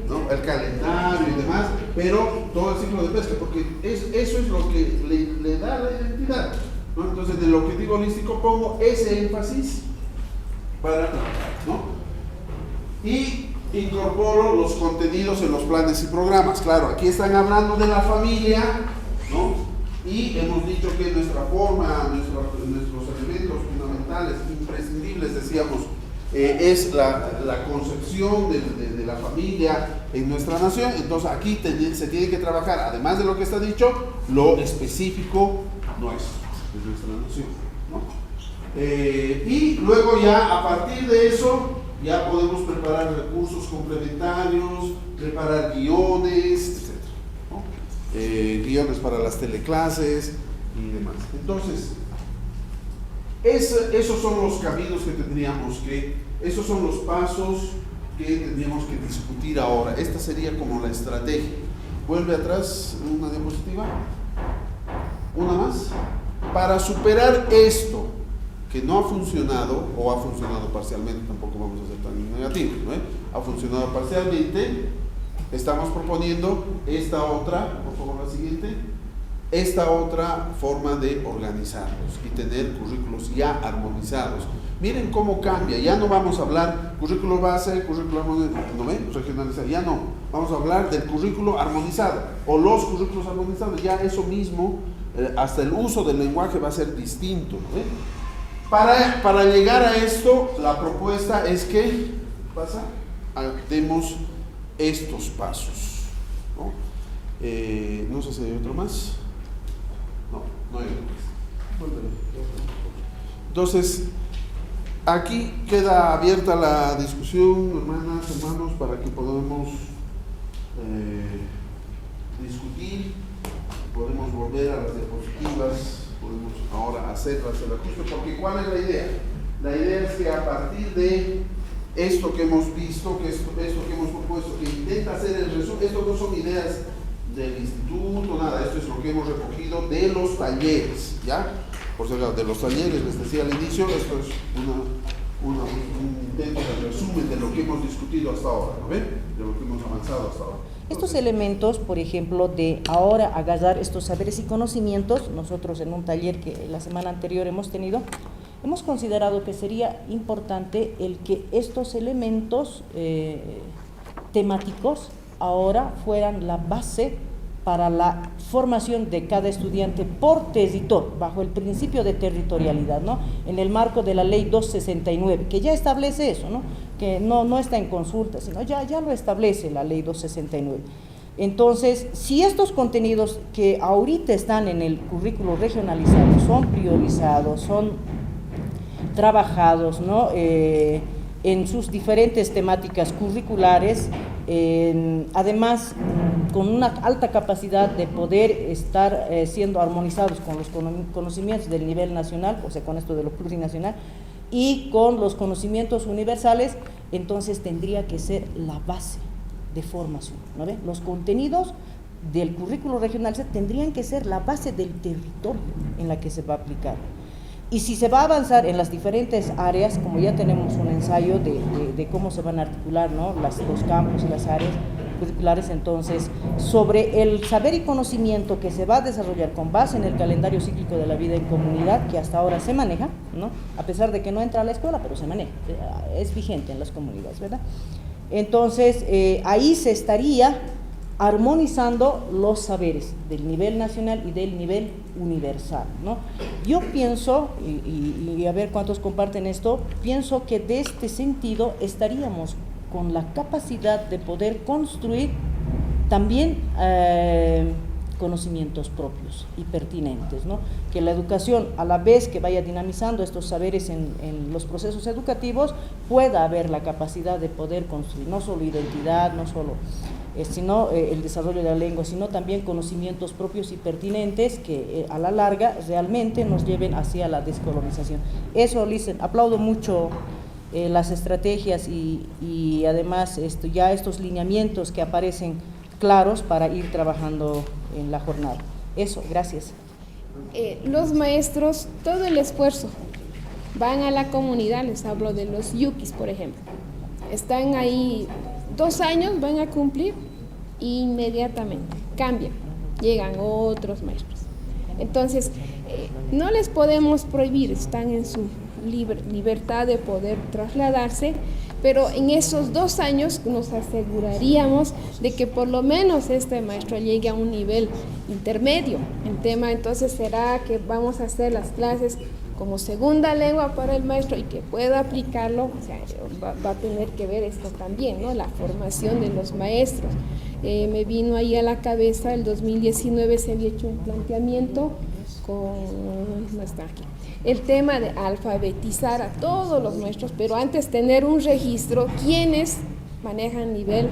¿no? El calendario y demás, pero todo el ciclo de pesca, porque eso es lo que le da la identidad, ¿no? Entonces, en el objetivo holístico pongo ese énfasis para trabajar, ¿no? Y incorporo los contenidos en los planes y programas. Claro, aquí están hablando de la familia, ¿no? Y hemos dicho que nuestra forma, nuestros elementos fundamentales, imprescindibles, decíamos, es la concepción de de la familia en nuestra nación. Entonces aquí se tiene que trabajar, además de lo que está dicho, lo específico nuestro, de nuestra nación, ¿no? Y luego ya a partir de eso ya podemos preparar recursos complementarios, preparar guiones, etc., ¿no? Guiones para las teleclases y demás. Entonces, esos son los caminos que tendríamos que, esos son los pasos que tendríamos que discutir ahora. Esta sería como la estrategia. Vuelve atrás una diapositiva, una más. Para superar esto que no ha funcionado, o ha funcionado parcialmente, tampoco vamos a ser tan negativos, ¿no? Ha funcionado parcialmente, estamos proponiendo esta otra, por favor la siguiente, esta otra forma de organizarlos y tener currículos ya armonizados. Miren cómo cambia, ya no vamos a hablar currículo base, currículo regionalizado, ya no, vamos a hablar del currículo armonizado o los currículos armonizados, ya eso mismo, hasta el uso del lenguaje va a ser distinto, ¿no? Para llegar a esto, la propuesta es que demos estos pasos, ¿no? No sé si hay otro más. No hay otro más. Entonces, aquí queda abierta la discusión, hermanas, hermanos, para que podamos discutir. Podemos volver a las diapositivas. Podemos ahora hacerlas el ajuste, porque ¿cuál es la idea? La idea es que a partir de esto que hemos visto, que esto que hemos propuesto, que intenta hacer el resumen, esto no son ideas del instituto, nada, esto es lo que hemos recogido de los talleres, ¿ya? Por si acaso, de los talleres, les decía al inicio, esto es un intento de resumen de lo que hemos discutido hasta ahora, ¿no ven? De lo que hemos avanzado hasta ahora. Estos elementos, por ejemplo, de ahora agarrar estos saberes y conocimientos, nosotros en un taller que la semana anterior hemos tenido, hemos considerado que sería importante el que estos elementos temáticos ahora fueran la base para la formación de cada estudiante por territorio, bajo el principio de territorialidad, ¿no? En el marco de la ley 269, que ya establece eso, ¿no? Que no está en consulta, sino ya lo establece la ley 269. Entonces, si estos contenidos que ahorita están en el currículo regionalizado son priorizados, son trabajados, ¿no? En sus diferentes temáticas curriculares, además con una alta capacidad de poder estar siendo armonizados con los conocimientos del nivel nacional, o sea, con esto de lo plurinacional, y con los conocimientos universales, entonces tendría que ser la base de formación, ¿no ve? Los contenidos del currículo regionalizado tendrían que ser la base del territorio en la que se va a aplicar. Y si se va a avanzar en las diferentes áreas, como ya tenemos un ensayo de cómo se van a articular, ¿no? Los campos y las áreas curriculares, entonces, sobre el saber y conocimiento que se va a desarrollar con base en el calendario cíclico de la vida en comunidad, que hasta ahora se maneja, ¿no? A pesar de que no entra a la escuela, pero se maneja, es vigente en las comunidades, ¿verdad? Entonces, ahí se estaría armonizando los saberes del nivel nacional y del nivel universal, ¿no? Yo pienso, y a ver cuántos comparten esto, pienso que de este sentido estaríamos con la capacidad de poder construir también conocimientos propios y pertinentes, ¿no? Que la educación, a la vez que vaya dinamizando estos saberes en los procesos educativos, pueda haber la capacidad de poder construir no solo identidad, no solo sino el desarrollo de la lengua, sino también conocimientos propios y pertinentes que a la larga realmente nos lleven hacia la descolonización. Eso, Listen, aplaudo mucho las estrategias y además ya estos lineamientos que aparecen claros para ir trabajando en la jornada. Eso, gracias. Los maestros, todo el esfuerzo, van a la comunidad, les hablo de los yukis, por ejemplo. Están ahí 2 años, van a cumplir, inmediatamente cambian, llegan otros maestros. Entonces, no les podemos prohibir, están en su libertad de poder trasladarse, pero en esos 2 años nos aseguraríamos de que por lo menos este maestro llegue a un nivel intermedio en tema. Entonces será que vamos a hacer las clases como segunda lengua para el maestro y que pueda aplicarlo, o sea, va a tener que ver esto también, ¿no? La formación de los maestros. Me vino ahí a la cabeza, el 2019 se había hecho un planteamiento no está aquí, el tema de alfabetizar a todos los maestros, pero antes tener un registro, quienes manejan nivel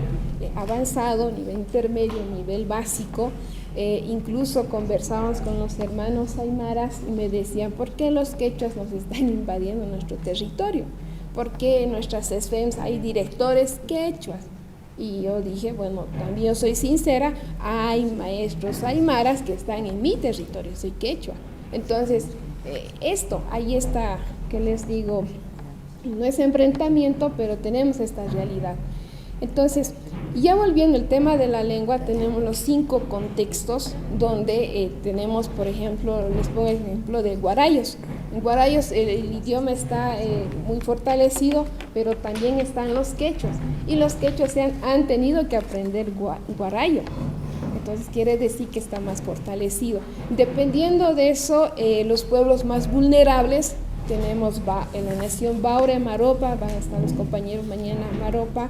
avanzado, nivel intermedio, nivel básico. Incluso conversábamos con los hermanos aymaras y me decían, ¿por qué los quechuas nos están invadiendo nuestro territorio? ¿Por qué en nuestras SFEMs hay directores quechuas? Y yo dije, bueno, también yo soy sincera, hay maestros aymaras que están en mi territorio, soy quechua. Entonces, ahí está, que les digo, no es enfrentamiento, pero tenemos esta realidad. Entonces, ya volviendo al tema de la lengua, tenemos los 5 contextos donde tenemos, por ejemplo, les pongo el ejemplo de Guarayos. En Guarayos el idioma está muy fortalecido, pero también están los quechuas. Y los quechuas han tenido que aprender guarayo. Entonces quiere decir que está más fortalecido. Dependiendo de eso, los pueblos más vulnerables, tenemos en la nación Baure, Maropa, van a estar los compañeros mañana Maropa,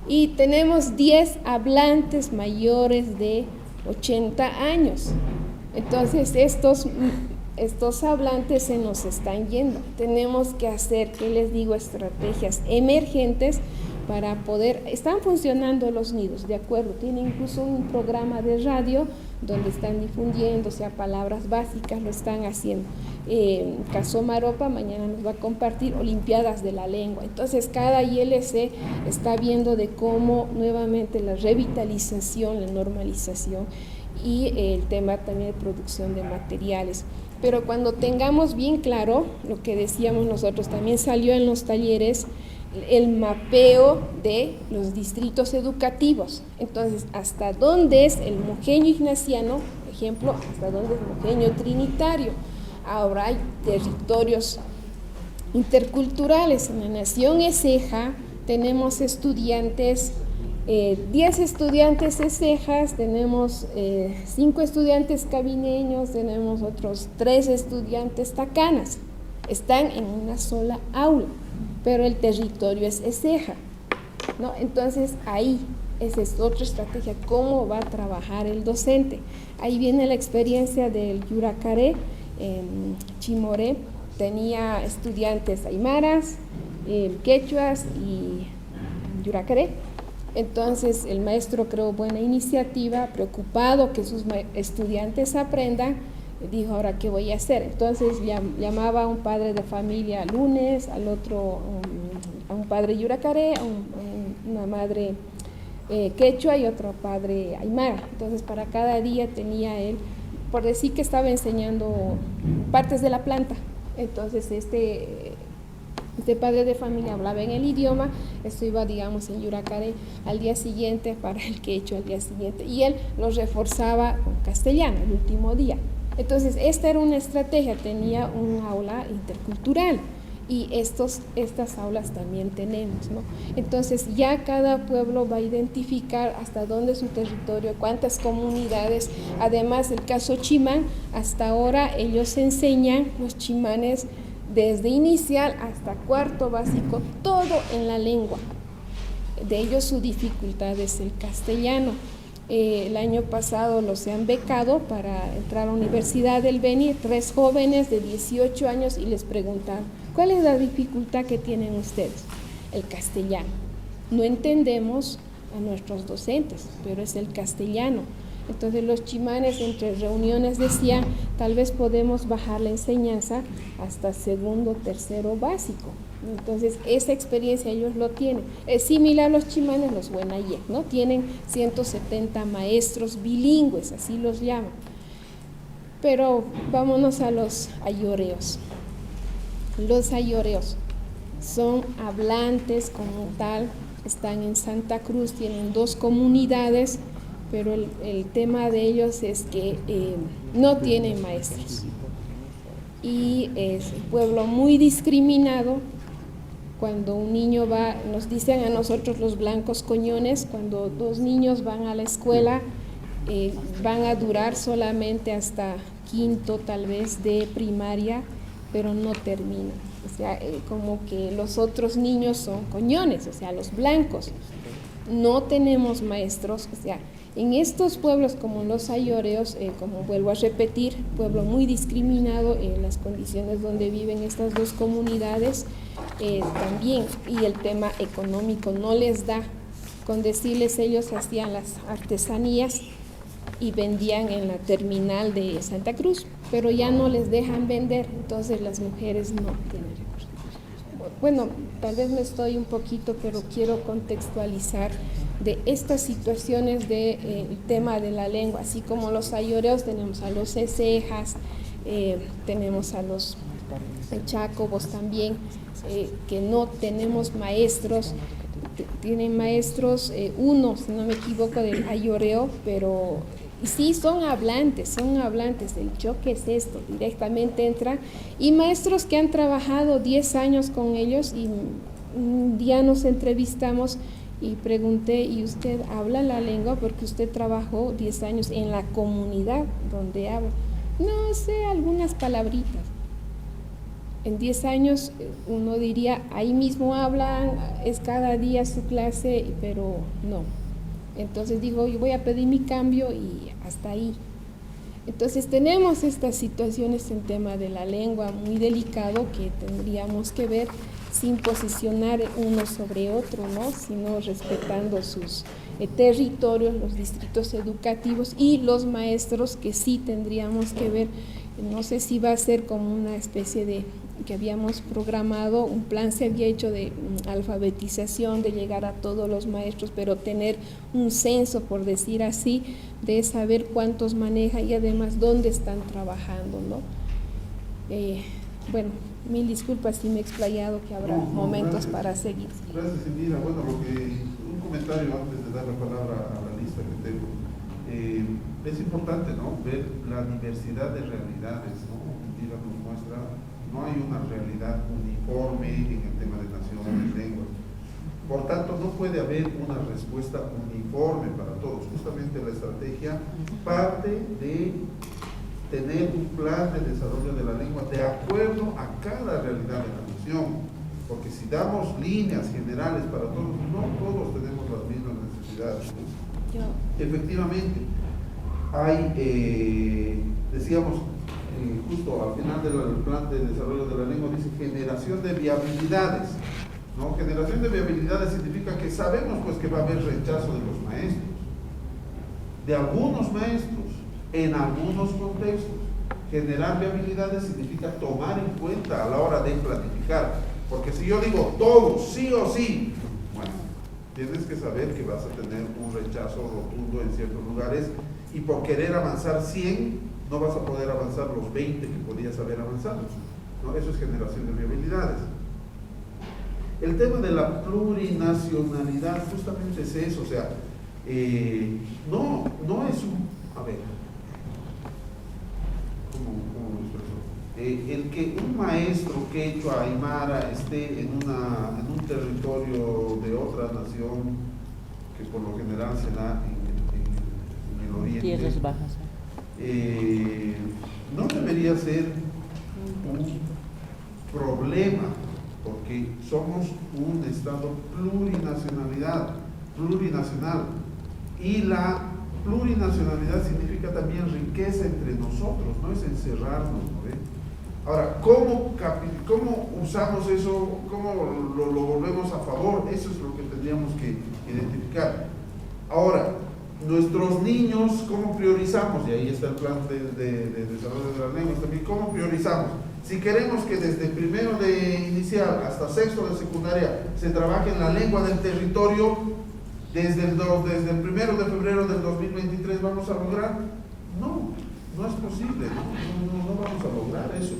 y tenemos 10 hablantes mayores de 80 años. Entonces estos hablantes se nos están yendo. Tenemos que hacer, ¿qué les digo?, estrategias emergentes para poder. Están funcionando los nidos, de acuerdo, tienen incluso un programa de radio donde están difundiendo, o sea, palabras básicas, lo están haciendo. Caso Maropa mañana nos va a compartir Olimpiadas de la Lengua. Entonces cada ILC está viendo de cómo nuevamente la revitalización, la normalización y el tema también de producción de materiales. Pero cuando tengamos bien claro lo que decíamos nosotros, también salió en los talleres el mapeo de los distritos educativos. Entonces, ¿hasta dónde es el mojeño ignaciano? Por ejemplo, ¿hasta dónde es el mojeño trinitario? Ahora hay territorios interculturales. En la nación Eceja tenemos estudiantes, 10 estudiantes Ecejas, tenemos 5 estudiantes cabineños, tenemos otros 3 estudiantes tacanas. Están en una sola aula, pero el territorio es Eceja, ¿no? Entonces ahí, esa es otra estrategia, cómo va a trabajar el docente. Ahí viene la experiencia del Yuracaré. En Chimoré tenía estudiantes aymaras, quechuas y yuracaré. Entonces el maestro creó buena iniciativa, preocupado que sus estudiantes aprendan, dijo, ¿ahora qué voy a hacer? Entonces llamaba a un padre de familia lunes, al otro a un padre yuracaré, a una madre quechua y otro padre aymara. Entonces para cada día tenía él, por decir que estaba enseñando partes de la planta. Entonces este padre de familia hablaba en el idioma, esto iba, digamos, en yuracaré al día siguiente, para el quechua al día siguiente, y él lo reforzaba con castellano el último día. Entonces esta era una estrategia, tenía un aula intercultural. Y estas aulas también tenemos, ¿no? Entonces ya cada pueblo va a identificar hasta dónde es su territorio, cuántas comunidades. Además, el caso Chimán, hasta ahora ellos enseñan, los chimanes, desde inicial hasta 4º básico, todo en la lengua. De ellos su dificultad es el castellano. El año pasado los han becado para entrar a la Universidad del Beni, 3 jóvenes de 18 años, y les preguntaron, ¿cuál es la dificultad que tienen ustedes? El castellano. No entendemos a nuestros docentes, pero es el castellano. Entonces los chimanes entre reuniones decían, tal vez podemos bajar la enseñanza hasta 2º, 3º básico. Entonces esa experiencia ellos lo tienen. Es similar a los chimanes, los Huenayek, ¿no? Tienen 170 maestros bilingües, así los llaman. Pero vámonos a los ayoreos. Los ayoreos son hablantes como tal, están en Santa Cruz, tienen 2 comunidades, pero el tema de ellos es que no tienen maestros. Y es un pueblo muy discriminado. Cuando un niño va, nos dicen a nosotros los blancos coñones, cuando 2 niños van a la escuela, van a durar solamente hasta 5º tal vez de primaria, pero no terminan. O sea, como que los otros niños son coñones, o sea, los blancos. No tenemos maestros, o sea, en estos pueblos como los ayoreos, como vuelvo a repetir, pueblo muy discriminado en las condiciones donde viven estas dos comunidades, también, y el tema económico no les da. Con decirles, ellos hacían las artesanías y vendían en la terminal de Santa Cruz, pero ya no les dejan vender, entonces las mujeres no tienen recursos. Bueno, tal vez me estoy un poquito, pero quiero contextualizar de estas situaciones del tema de la lengua, así como los ayoreos tenemos a los cejas, tenemos a los chacobos también, que no tenemos maestros. Tienen maestros, uno, si no me equivoco, del ayoreo, pero sí son hablantes, el choque es esto, directamente entran, y maestros que han trabajado 10 años con ellos, y un día nos entrevistamos y pregunté, ¿y usted habla la lengua? Porque usted trabajó 10 años en la comunidad donde habla. No sé, algunas palabritas. En 10 años uno diría, ahí mismo hablan, es cada día su clase, pero no. Entonces digo, yo voy a pedir mi cambio y hasta ahí. Entonces tenemos estas situaciones en tema de la lengua muy delicado que tendríamos que ver sin posicionar uno sobre otro, ¿no? Sino respetando sus territorios, los distritos educativos y los maestros, que sí tendríamos que ver. No sé si va a ser como una especie de, que habíamos programado, un plan se había hecho de alfabetización, de llegar a todos los maestros, pero tener un censo, por decir así, de saber cuántos maneja y además dónde están trabajando, ¿no? Bueno, mil disculpas si me he explayado, que habrá momentos para seguir. Gracias, Indira. Bueno, un comentario antes de dar la palabra a la lista que tengo. Es importante, ¿no?, ver la diversidad de realidades, ¿no? Indira nos muestra, no hay una realidad uniforme en el tema de naciones, lenguas. Por tanto, no puede haber una respuesta uniforme para todos. Justamente la estrategia parte de tener un plan de desarrollo de la lengua de acuerdo a cada realidad de la nación. Porque si damos líneas generales para todos, no todos tenemos las mismas necesidades, ¿no? Efectivamente, hay, decíamos, justo al final del plan de desarrollo de la lengua, dice generación de viabilidades, ¿no? Generación de viabilidades significa que sabemos pues que va a haber rechazo de los maestros, de algunos maestros, en algunos contextos. Generar viabilidades significa tomar en cuenta a la hora de planificar, porque si yo digo todo, sí o sí, bueno, tienes que saber que vas a tener un rechazo rotundo en ciertos lugares, y por querer avanzar 100, no vas a poder avanzar los 20 que podías haber avanzado, ¿no? Eso es generación de viabilidades. El tema de la plurinacionalidad justamente es eso, o sea, no es un, a ver, ¿cómo lo expreso? El que un maestro quechua aymara esté en un territorio de otra nación, que por lo general se da en el oriente, tierras bajas, no debería ser un problema, porque somos un estado plurinacional, y la plurinacionalidad significa también riqueza entre nosotros, no es encerrarnos, ¿no ve? Ahora, ¿cómo usamos eso? ¿Cómo lo volvemos a favor? Eso es lo que tendríamos que identificar. Ahora, nuestros niños, ¿cómo priorizamos? Y ahí está el plan de desarrollo de las lenguas también. ¿Cómo priorizamos? Si queremos que desde primero de inicial hasta sexto de secundaria se trabaje en la lengua del territorio, desde el 1 de febrero del 2023 ¿vamos a lograr? No es posible, no vamos a lograr eso.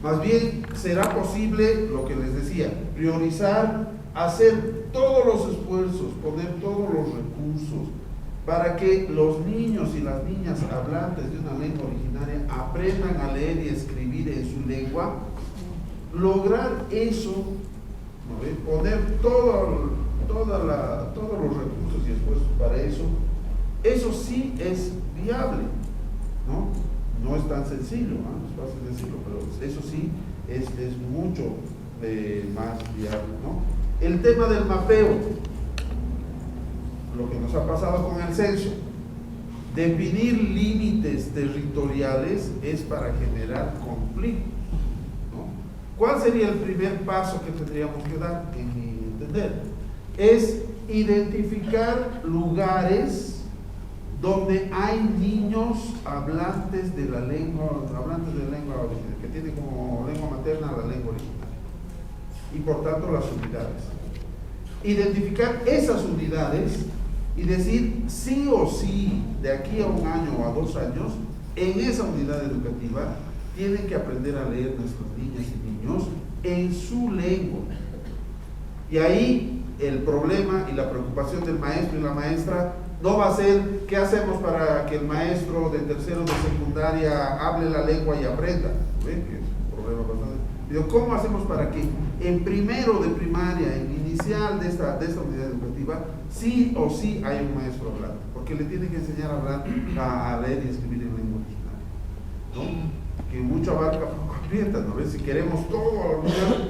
Más bien será posible lo que les decía, priorizar, hacer todos los esfuerzos, poner todos los recursos para que los niños y las niñas hablantes de una lengua originaria aprendan a leer y escribir en su lengua. Lograr eso, ¿no? Poner todos los recursos y esfuerzos para eso sí es viable, ¿no? No es tan sencillo, ¿no? No es fácil decirlo, pero eso sí es mucho más viable, ¿no? El tema del mapeo, lo que nos ha pasado con el censo, definir límites territoriales es para generar conflictos, ¿no? ¿Cuál sería el primer paso que tendríamos que dar, en mi entender? Es identificar lugares donde hay niños hablantes de la lengua original, que tienen como lengua materna la lengua original, y por tanto las unidades. Identificar esas unidades y decir sí o sí, de aquí a 1 año o a 2 años, en esa unidad educativa tienen que aprender a leer nuestras niñas y niños en su lengua. Y ahí el problema y la preocupación del maestro y la maestra no va a ser qué hacemos para que el maestro de tercero de secundaria hable la lengua y aprenda. ¿Ven? Que es un problema bastante. Pero ¿cómo hacemos para que en primero de primaria, en inicial de esta unidad educativa, sí o sí hay un maestro hablando? Porque le tiene que enseñar a hablar, a leer y escribir en lengua original, ¿no? Que mucho abarca, poco aprieta, ¿no ves? Si queremos todo a la unidad,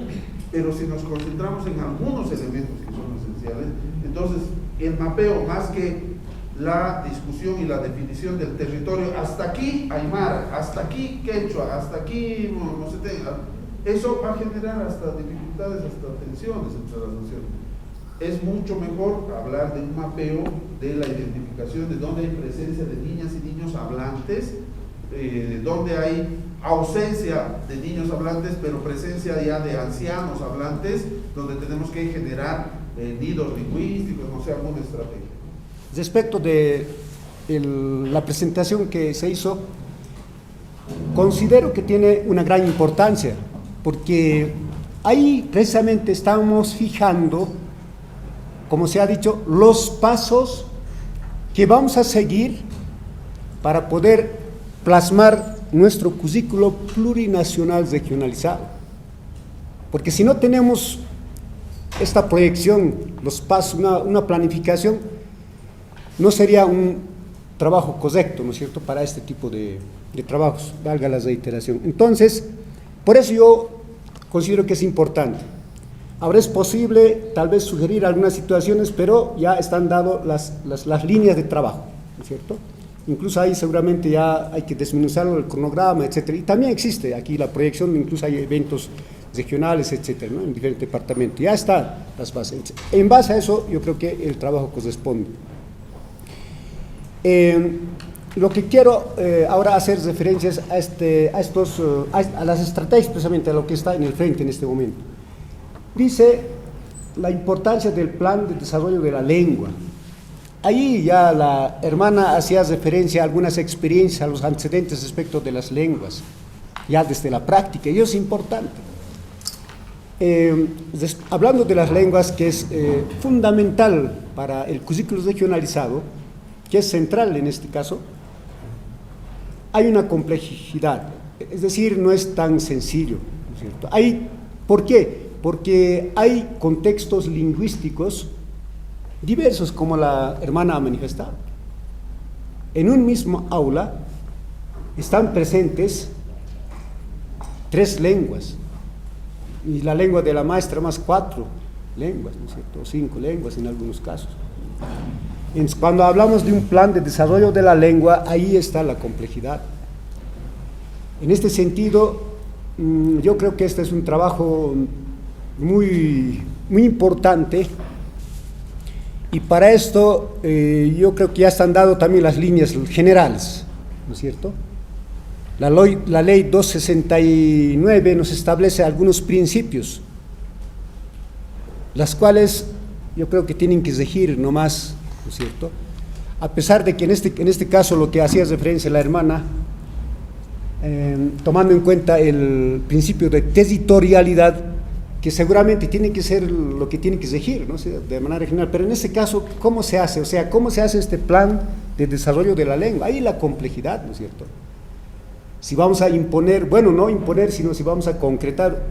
pero si nos concentramos en algunos elementos que son esenciales, entonces el mapeo, más que la discusión y la definición del territorio, hasta aquí Aymara, hasta aquí Quechua, hasta aquí no sé, eso va a generar hasta dificultades, hasta tensiones entre las naciones. Es mucho mejor hablar de un mapeo, de la identificación de dónde hay presencia de niñas y niños hablantes, donde hay ausencia de niños hablantes, pero presencia ya de ancianos hablantes, donde tenemos que generar nidos lingüísticos, no sé, alguna estrategia. Respecto de la presentación que se hizo, considero que tiene una gran importancia, porque ahí precisamente estamos fijando, como se ha dicho, los pasos que vamos a seguir para poder plasmar nuestro currículo plurinacional regionalizado. Porque si no tenemos esta proyección, los pasos, una planificación, no sería un trabajo correcto, ¿no es cierto?, para este tipo de trabajos, valga la reiteración. Entonces, por eso yo considero que es importante. Ahora es posible tal vez sugerir algunas situaciones, pero ya están dadas las líneas de trabajo, ¿no es cierto? Incluso ahí seguramente ya hay que desmenuzarlo, el cronograma, etcétera. Y también existe aquí la proyección, incluso hay eventos regionales, etcétera, ¿no?, en diferentes departamentos. Ya están las bases. En base a eso, yo creo que el trabajo corresponde. Lo que quiero ahora hacer referencias a las estrategias, precisamente a lo que está en el frente en este momento. Dice la importancia del plan de desarrollo de la lengua. Ahí ya la hermana hacía referencia a algunas experiencias, a los antecedentes respecto de las lenguas, ya desde la práctica, y eso es importante. Hablando de las lenguas, que es fundamental para el currículo regionalizado, que es central en este caso, hay una complejidad, es decir, no es tan sencillo, ¿no es cierto? ¿Por qué? Porque hay contextos lingüísticos diversos, como la hermana ha manifestado. En un mismo aula están presentes 3 lenguas, y la lengua de la maestra más 4 lenguas, ¿no es cierto?, o 5 lenguas en algunos casos. Cuando hablamos de un plan de desarrollo de la lengua, ahí está la complejidad. En este sentido, yo creo que este es un trabajo muy importante, y para esto yo creo que ya están dadas también las líneas generales, ¿no es cierto? La ley 269 nos establece algunos principios, las cuales yo creo que tienen que regir nomás, ¿no es cierto? A pesar de que en este caso lo que hacía referencia la hermana, tomando en cuenta el principio de territorialidad, que seguramente tiene que ser lo que tiene que regir, ¿no?, de manera general, pero en este caso, ¿cómo se hace? O sea, ¿cómo se hace este plan de desarrollo de la lengua? Ahí la complejidad, ¿no es cierto? Si vamos a imponer, bueno, no imponer, sino si vamos a concretar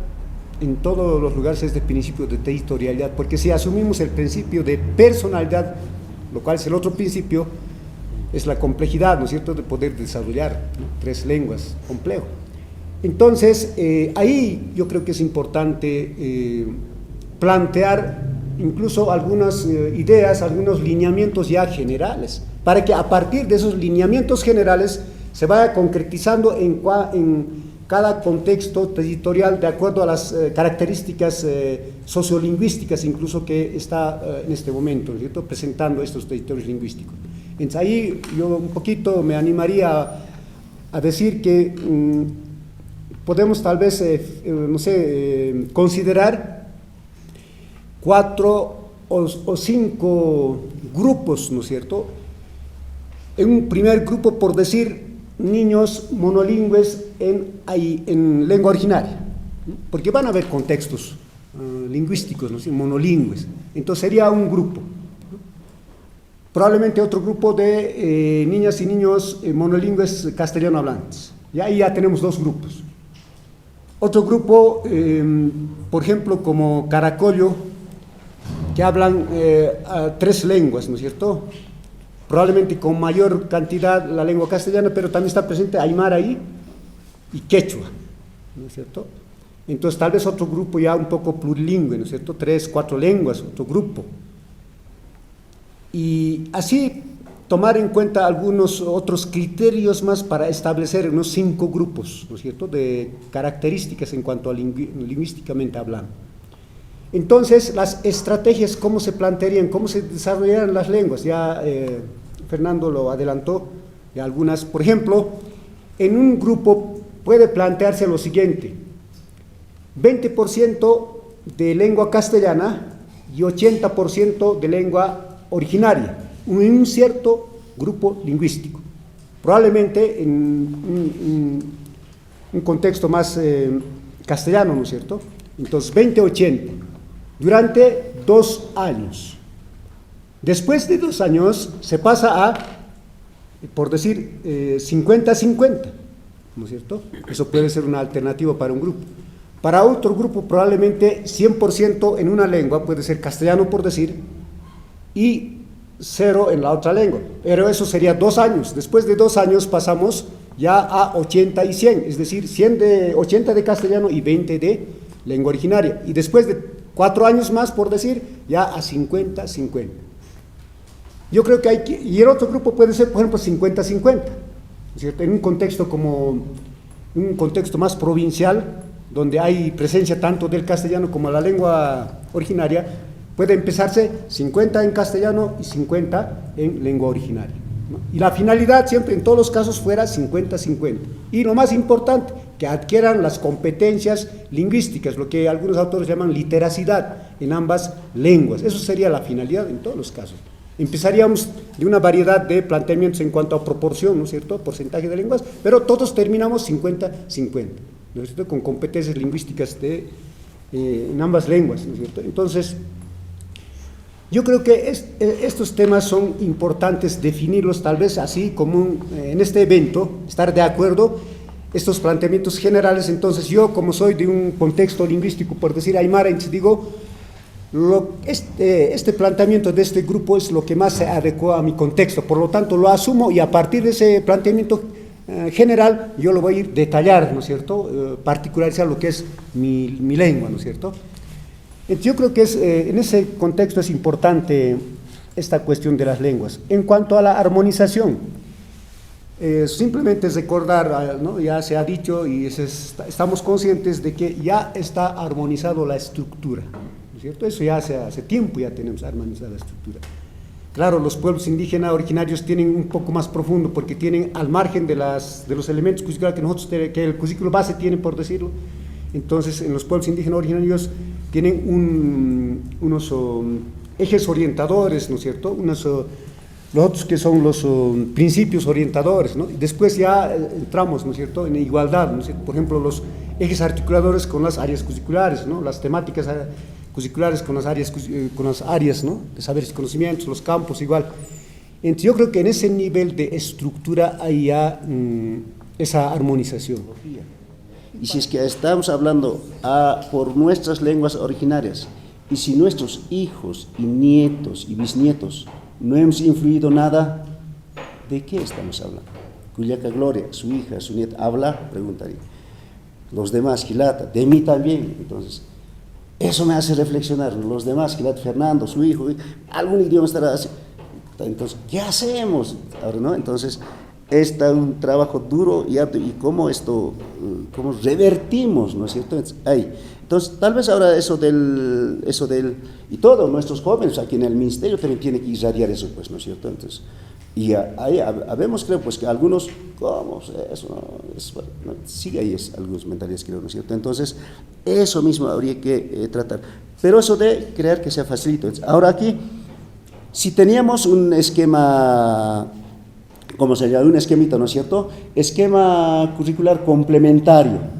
en todos los lugares este principio de territorialidad, porque si asumimos el principio de personalidad, lo cual es el otro principio, es la complejidad, ¿no es cierto?, de poder desarrollar 3 lenguas, complejo. Entonces, ahí yo creo que es importante plantear incluso algunas ideas, algunos lineamientos ya generales, para que a partir de esos lineamientos generales se vaya concretizando en cada contexto territorial de acuerdo a las características sociolingüísticas incluso que está en este momento, ¿cierto?, presentando estos territorios lingüísticos. Entonces ahí yo un poquito me animaría a decir que podemos tal vez, no sé, considerar 4 o 5 grupos, ¿no es cierto? En un primer grupo, por decir, niños monolingües en lengua originaria, ¿no?, porque van a haber contextos lingüísticos, ¿no?, monolingües. Entonces sería un grupo, ¿no? Probablemente otro grupo de niñas y niños monolingües castellano hablantes. Y ahí ya tenemos 2 grupos. Otro grupo, por ejemplo, como Caracollo, que hablan 3 lenguas, ¿no es cierto? Probablemente con mayor cantidad la lengua castellana, pero también está presente aymara ahí y quechua, ¿no es cierto? Entonces tal vez otro grupo ya un poco plurilingüe, ¿no es cierto? 3, 4 lenguas, otro grupo. Y así tomar en cuenta algunos otros criterios más para establecer unos 5 grupos, ¿no es cierto?, de características en cuanto a lingüísticamente hablando. Entonces, las estrategias, ¿cómo se plantearían? ¿Cómo se desarrollarían las lenguas? Ya Fernando lo adelantó, de algunas. Por ejemplo, en un grupo puede plantearse lo siguiente: 20% de lengua castellana y 80% de lengua originaria, en un cierto grupo lingüístico. Probablemente en un contexto más castellano, ¿no es cierto? Entonces, 20-80. Durante 2 años. Después de 2 años se pasa a, por decir, 50-50, ¿no es cierto? Eso puede ser una alternativa para un grupo. Para otro grupo probablemente 100% en una lengua, puede ser castellano por decir, y 0 en la otra lengua, pero eso sería 2 años. Después de 2 años pasamos ya a 80 y 100, es decir, 80 de castellano y 20 de lengua originaria, y después de 4 años más, por decir, ya a 50-50. Yo creo que hay que, y el otro grupo puede ser, por ejemplo, 50-50, ¿cierto?, en un contexto como un contexto más provincial, donde hay presencia tanto del castellano como la lengua originaria, puede empezarse 50 en castellano y 50 en lengua originaria, ¿no? Y la finalidad siempre, en todos los casos, fuera 50-50. Y lo más importante, que adquieran las competencias lingüísticas, lo que algunos autores llaman literacidad en ambas lenguas. Eso sería la finalidad en todos los casos. Empezaríamos de una variedad de planteamientos en cuanto a proporción, ¿no es cierto?, porcentaje de lenguas, pero todos terminamos 50-50, ¿no es cierto?, con competencias lingüísticas en ambas lenguas, ¿no es cierto? Entonces, yo creo que estos temas son importantes definirlos, tal vez así como en este evento, estar de acuerdo, estos planteamientos generales. Entonces yo, como soy de un contexto lingüístico, por decir aymara, digo, este planteamiento de este grupo es lo que más se adecua a mi contexto, por lo tanto lo asumo, y a partir de ese planteamiento general yo lo voy a ir detallar, ¿no es cierto?, particularizar lo que es mi lengua, ¿no es cierto? Entonces, yo creo que en ese contexto es importante esta cuestión de las lenguas. En cuanto a la armonización, simplemente es recordar, ¿no?, ya se ha dicho y estamos conscientes de que ya está armonizado la estructura, ¿no es cierto? Eso ya hace tiempo ya tenemos armonizada la estructura. Claro, los pueblos indígenas originarios tienen un poco más profundo, porque tienen, al margen de los elementos cusiculares que el cusículo base tiene, por decirlo. Entonces, en los pueblos indígenas originarios tienen unos ejes orientadores, ¿no es cierto?, los otros que son los principios orientadores, ¿no? Y después ya entramos, ¿no es cierto?, en igualdad, ¿no es cierto? Por ejemplo, los ejes articuladores con las áreas cusiculares, ¿no?, las temáticas cusiculares con las áreas, ¿no?, de saberes y conocimientos, los campos igual. Entonces, yo creo que en ese nivel de estructura hay ya esa armonización. Y si es que estamos hablando por nuestras lenguas originarias, y si nuestros hijos y nietos y bisnietos no hemos influido nada, ¿de qué estamos hablando? Cuyaca Gloria, su hija, su nieta, ¿habla? Preguntaría. los demás, Gilata, de mí también. Entonces, eso me hace reflexionar, los demás, Gilata, Fernando, su hijo, algún idioma estará así. Entonces, ¿qué hacemos ahora, no? Entonces, está un trabajo duro y harto, y cómo esto, cómo revertimos, ¿no es cierto? Entonces, tal vez ahora eso del, y todos nuestros jóvenes aquí en el ministerio también tienen que irradiar eso, pues, ¿no es cierto? Entonces, y ahí habemos, creo, pues, que algunos, ¿cómo? Eso no, sigue ahí algunas mentalidades, creo, ¿no es cierto? Entonces, eso mismo habría que tratar, pero eso de crear que sea facilito. Ahora aquí, si teníamos un esquema, ¿cómo se llama? Un esquemita, ¿no es cierto? Esquema curricular complementario.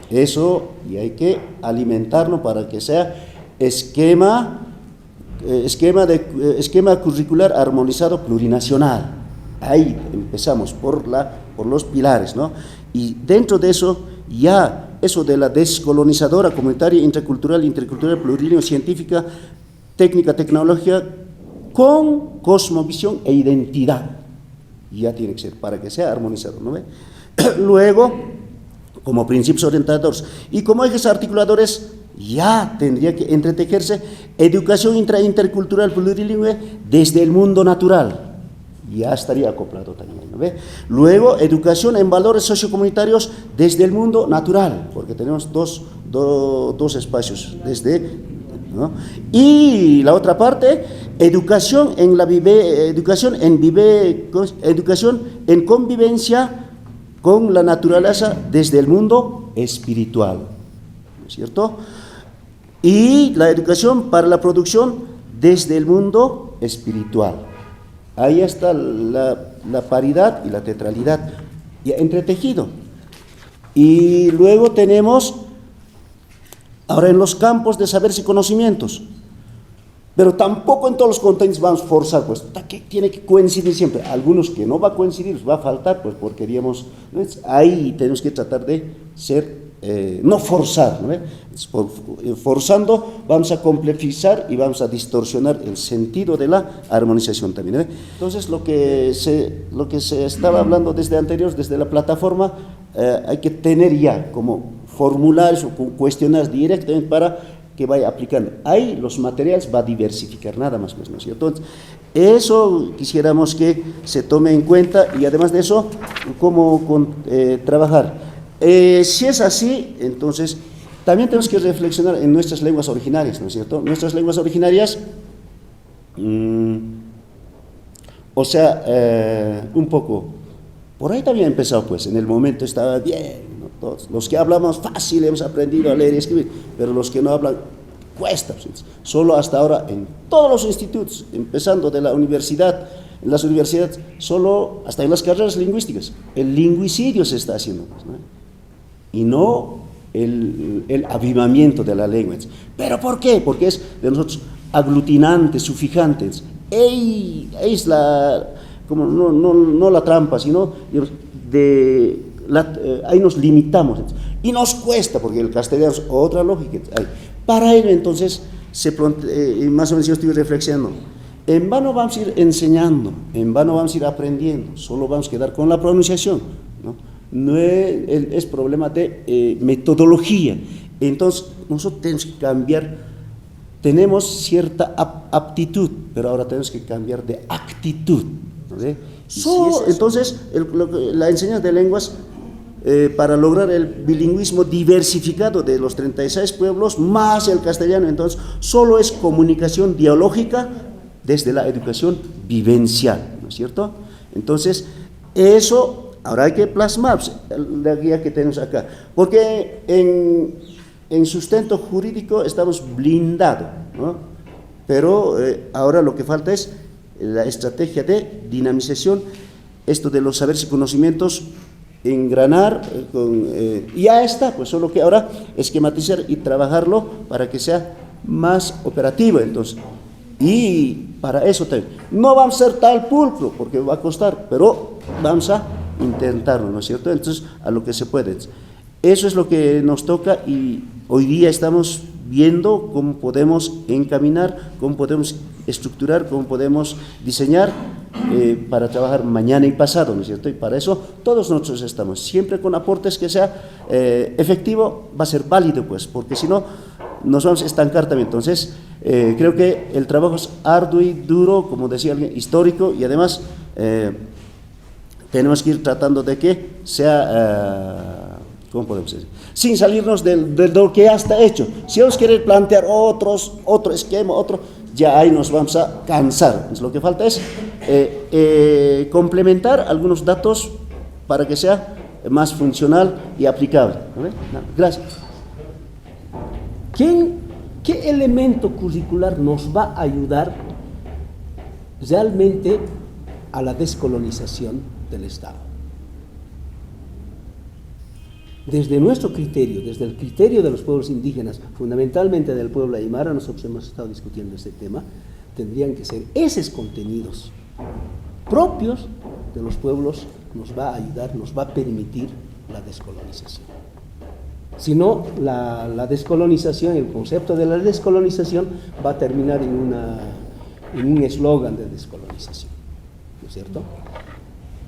Eso, y hay que alimentarlo para que sea esquema curricular armonizado plurinacional. Ahí empezamos por los pilares, ¿no? Y dentro de eso, ya eso de la descolonizadora comunitaria, intercultural, plurilingüe, científica, técnica, tecnología, con cosmovisión e identidad. Ya tiene que ser, para que sea armonizado, ¿no ve? Luego, como principios orientadores y como ejes articuladores, ya tendría que entretejerse educación intercultural plurilingüe desde el mundo natural. Ya estaría acoplado también, ¿no ve? Luego, educación en valores sociocomunitarios desde el mundo natural, porque tenemos dos espacios, ¿no? Y la otra parte, educación en convivencia con la naturaleza desde el mundo espiritual, ¿no es cierto? Y la educación para la producción desde el mundo espiritual. Ahí está la paridad y la tetralidad ya entretejido. Y luego tenemos, ahora en los campos de saberes y conocimientos, pero tampoco en todos los contenidos vamos a forzar, pues que tiene que coincidir siempre. Algunos que no va a coincidir, va a faltar, pues porque queríamos, ¿no? Ahí tenemos que tratar de ser, no forzar, ¿no? Forzando vamos a complejizar y vamos a distorsionar el sentido de la armonización también, ¿no? Entonces lo que se estaba hablando desde anterior, desde la plataforma, hay que tener ya como formularios o cuestionarios directamente para que vaya aplicando. Ahí los materiales va a diversificar, nada más, pues, ¿no es cierto? Entonces, eso quisiéramos que se tome en cuenta y además de eso, cómo trabajar. Si es así, entonces, también tenemos que reflexionar en nuestras lenguas originarias, ¿no es cierto? Nuestras lenguas originarias, o sea, un poco, por ahí también ha empezado, pues, en el momento estaba bien, ¿no? Todos, los que hablamos fácil hemos aprendido a leer y escribir, pero los que no hablan, cuesta. Solo hasta ahora, en todos los institutos, empezando de la universidad, en las universidades, solo hasta en las carreras lingüísticas, el lingüicidio se está haciendo, pues, ¿no? Y no el avivamiento de la lengua. ¿Pero por qué? Porque es de nosotros aglutinantes, sufijantes. Es la, como no la trampa, sino digamos, ahí nos limitamos. Y nos cuesta, porque el castellano es otra lógica. Para ello, entonces, más o menos yo estoy reflexionando. En vano vamos a ir enseñando, en vano vamos a ir aprendiendo, solo vamos a quedar con la pronunciación, ¿no? No es problema de metodología. Entonces, nosotros tenemos que cambiar, tenemos cierta aptitud, pero ahora tenemos que cambiar de actitud, ¿no? Entonces, la enseñanza de lenguas, para lograr el bilingüismo diversificado de los 36 pueblos, más el castellano, entonces, solo es comunicación dialógica desde la educación vivencial, ¿no es cierto? Entonces, eso ahora hay que plasmar la guía que tenemos acá, porque en sustento jurídico estamos blindados, ¿no? Pero ahora lo que falta es la estrategia de dinamización, esto de los saberes y conocimientos, engranar, ya está, pues solo que ahora esquematizar y trabajarlo para que sea más operativo, entonces. Y para eso también, no vamos a ser tal pulcro, porque va a costar, pero vamos a intentarlo, ¿no es cierto? Entonces, a lo que se puede. Eso es lo que nos toca y hoy día estamos viendo cómo podemos encaminar, cómo podemos estructurar, cómo podemos diseñar para trabajar mañana y pasado, ¿no es cierto? Y para eso todos nosotros estamos, siempre con aportes que sea efectivo, va a ser válido, pues, porque si no nos vamos a estancar también. Entonces, creo que el trabajo es arduo y duro, como decía alguien, histórico, y además tenemos que ir tratando de que sea, ¿cómo podemos decir? Sin salirnos de lo que ya está hecho. Si vamos a querer plantear otro esquema, ya ahí nos vamos a cansar. Entonces, lo que falta es complementar algunos datos para que sea más funcional y aplicable. ¿No? Gracias. ¿Qué elemento curricular nos va a ayudar realmente a la descolonización del Estado? Desde nuestro criterio, desde el criterio de los pueblos indígenas, fundamentalmente del pueblo aymara, nosotros hemos estado discutiendo este tema, tendrían que ser esos contenidos propios de los pueblos, nos va a ayudar, nos va a permitir la descolonización. Si no, la descolonización, el concepto de la descolonización va a terminar en un eslogan de descolonización, ¿no es cierto?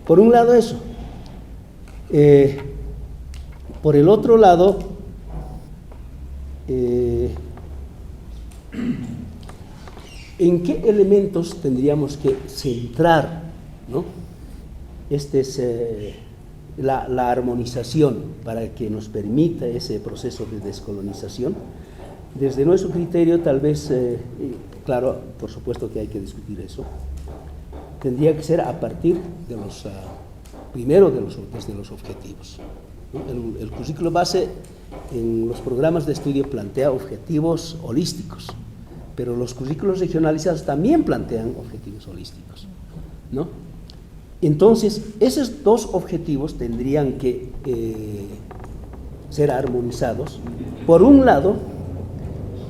Por un lado eso. Por el otro lado, ¿en qué elementos tendríamos que centrar, ¿no? La armonización para que nos permita ese proceso de descolonización? Desde nuestro criterio, tal vez, claro, por supuesto que hay que discutir eso, tendría que ser a partir de primero desde los objetivos. El currículo base en los programas de estudio plantea objetivos holísticos, pero los currículos regionalizados también plantean objetivos holísticos, ¿no? Entonces, esos dos objetivos tendrían que ser armonizados. Por un lado,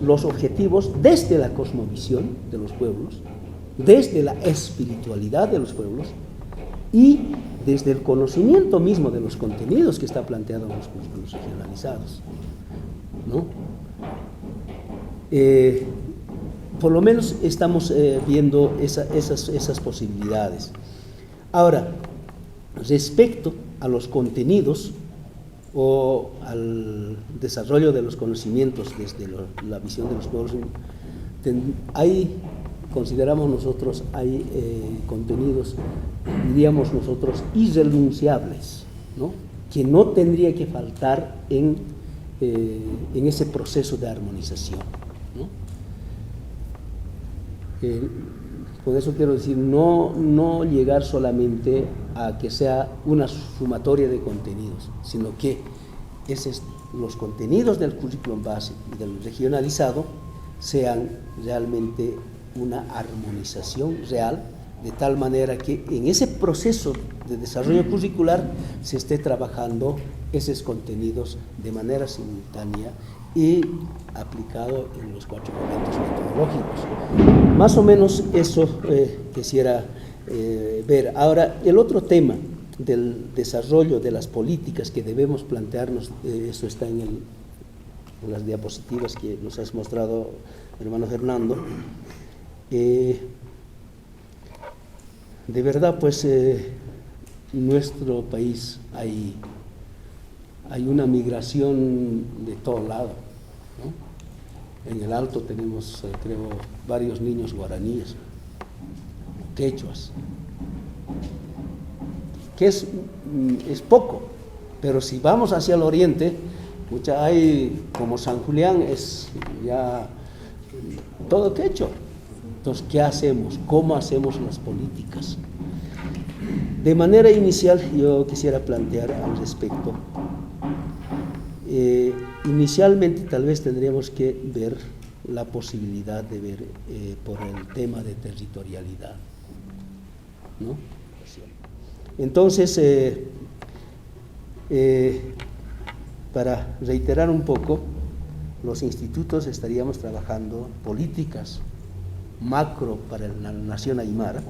los objetivos desde la cosmovisión de los pueblos, desde la espiritualidad de los pueblos y desde el conocimiento mismo de los contenidos que está planteado en los currículos regionalizados, ¿no? Por lo menos estamos viendo esas posibilidades. Ahora, respecto a los contenidos o al desarrollo de los conocimientos desde la visión de los pueblos, consideramos nosotros, hay contenidos, diríamos nosotros, irrenunciables, ¿no? Que no tendría que faltar en ese proceso de armonización, ¿no? Con eso quiero decir, no llegar solamente a que sea una sumatoria de contenidos, sino que los contenidos del currículum base y del regionalizado sean realmente una armonización real, de tal manera que en ese proceso de desarrollo curricular se esté trabajando esos contenidos de manera simultánea y aplicado en los 4 momentos metodológicos. Más o menos eso quisiera ver. Ahora, el otro tema del desarrollo de las políticas que debemos plantearnos, eso está en las diapositivas que nos has mostrado, hermano Fernando. De verdad, pues, en nuestro país hay una migración de todo lado, ¿no? En el Alto tenemos, creo, varios niños guaraníes, quechuas, que es poco, pero si vamos hacia el oriente, hay, como San Julián, es ya todo quechua. Entonces, ¿qué hacemos? ¿Cómo hacemos las políticas? De manera inicial, yo quisiera plantear al respecto. Inicialmente, tal vez tendríamos que ver la posibilidad de ver por el tema de territorialidad, ¿no? Entonces, para reiterar un poco, los institutos estaríamos trabajando políticas macro para la nación aymara,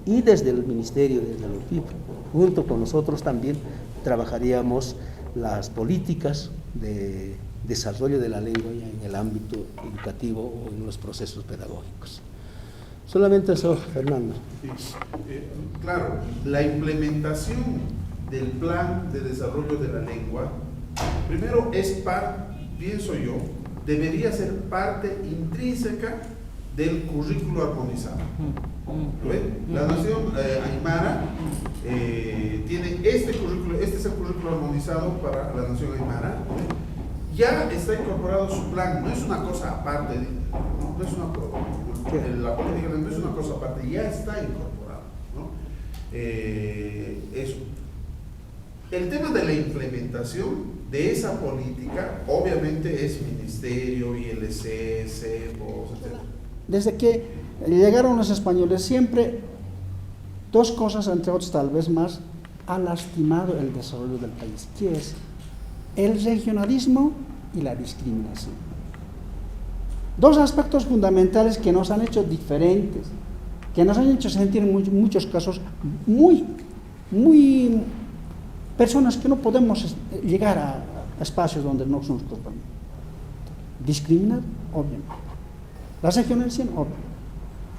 y desde el ministerio, desde el OPIP, junto con nosotros también trabajaríamos las políticas de desarrollo de la lengua ya en el ámbito educativo o en los procesos pedagógicos. Solamente eso, Fernando. Claro, la implementación del plan de desarrollo de la lengua, primero pienso yo, debería ser parte intrínseca del currículo armonizado. ¿Lo ven? La nación aymara tiene este es el currículo armonizado para la nación aymara. Ya está incorporado su plan, no es una cosa aparte, no es la política no es una cosa aparte, ya está incorporado, ¿no? Eso. El tema de la implementación de esa política, obviamente es ministerio, ILC, CEPOS, etc. Desde que llegaron los españoles, siempre dos cosas, entre otras tal vez más, han lastimado el desarrollo del país, que es el regionalismo y la discriminación. Dos aspectos fundamentales que nos han hecho diferentes, que nos han hecho sentir en muchos casos muy personas que no podemos llegar a espacios donde no nos corresponde. Discriminar, obviamente. La regionalización, obviamente.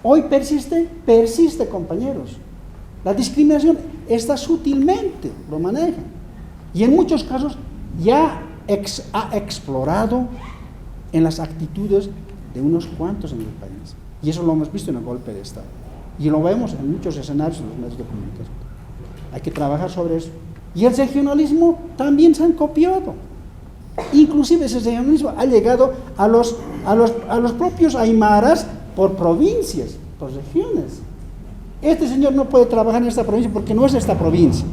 Hoy persiste, compañeros. La discriminación está sutilmente, lo maneja. Y en muchos casos ya ha explorado en las actitudes de unos cuantos en el país. Y eso lo hemos visto en el golpe de Estado. Y lo vemos en muchos escenarios en los medios de comunicación. Hay que trabajar sobre eso. Y el regionalismo también se han copiado. Inclusive ese regionalismo ha llegado a los propios aymaras por provincias, por regiones. Este señor no puede trabajar en esta provincia porque no es esta provincia,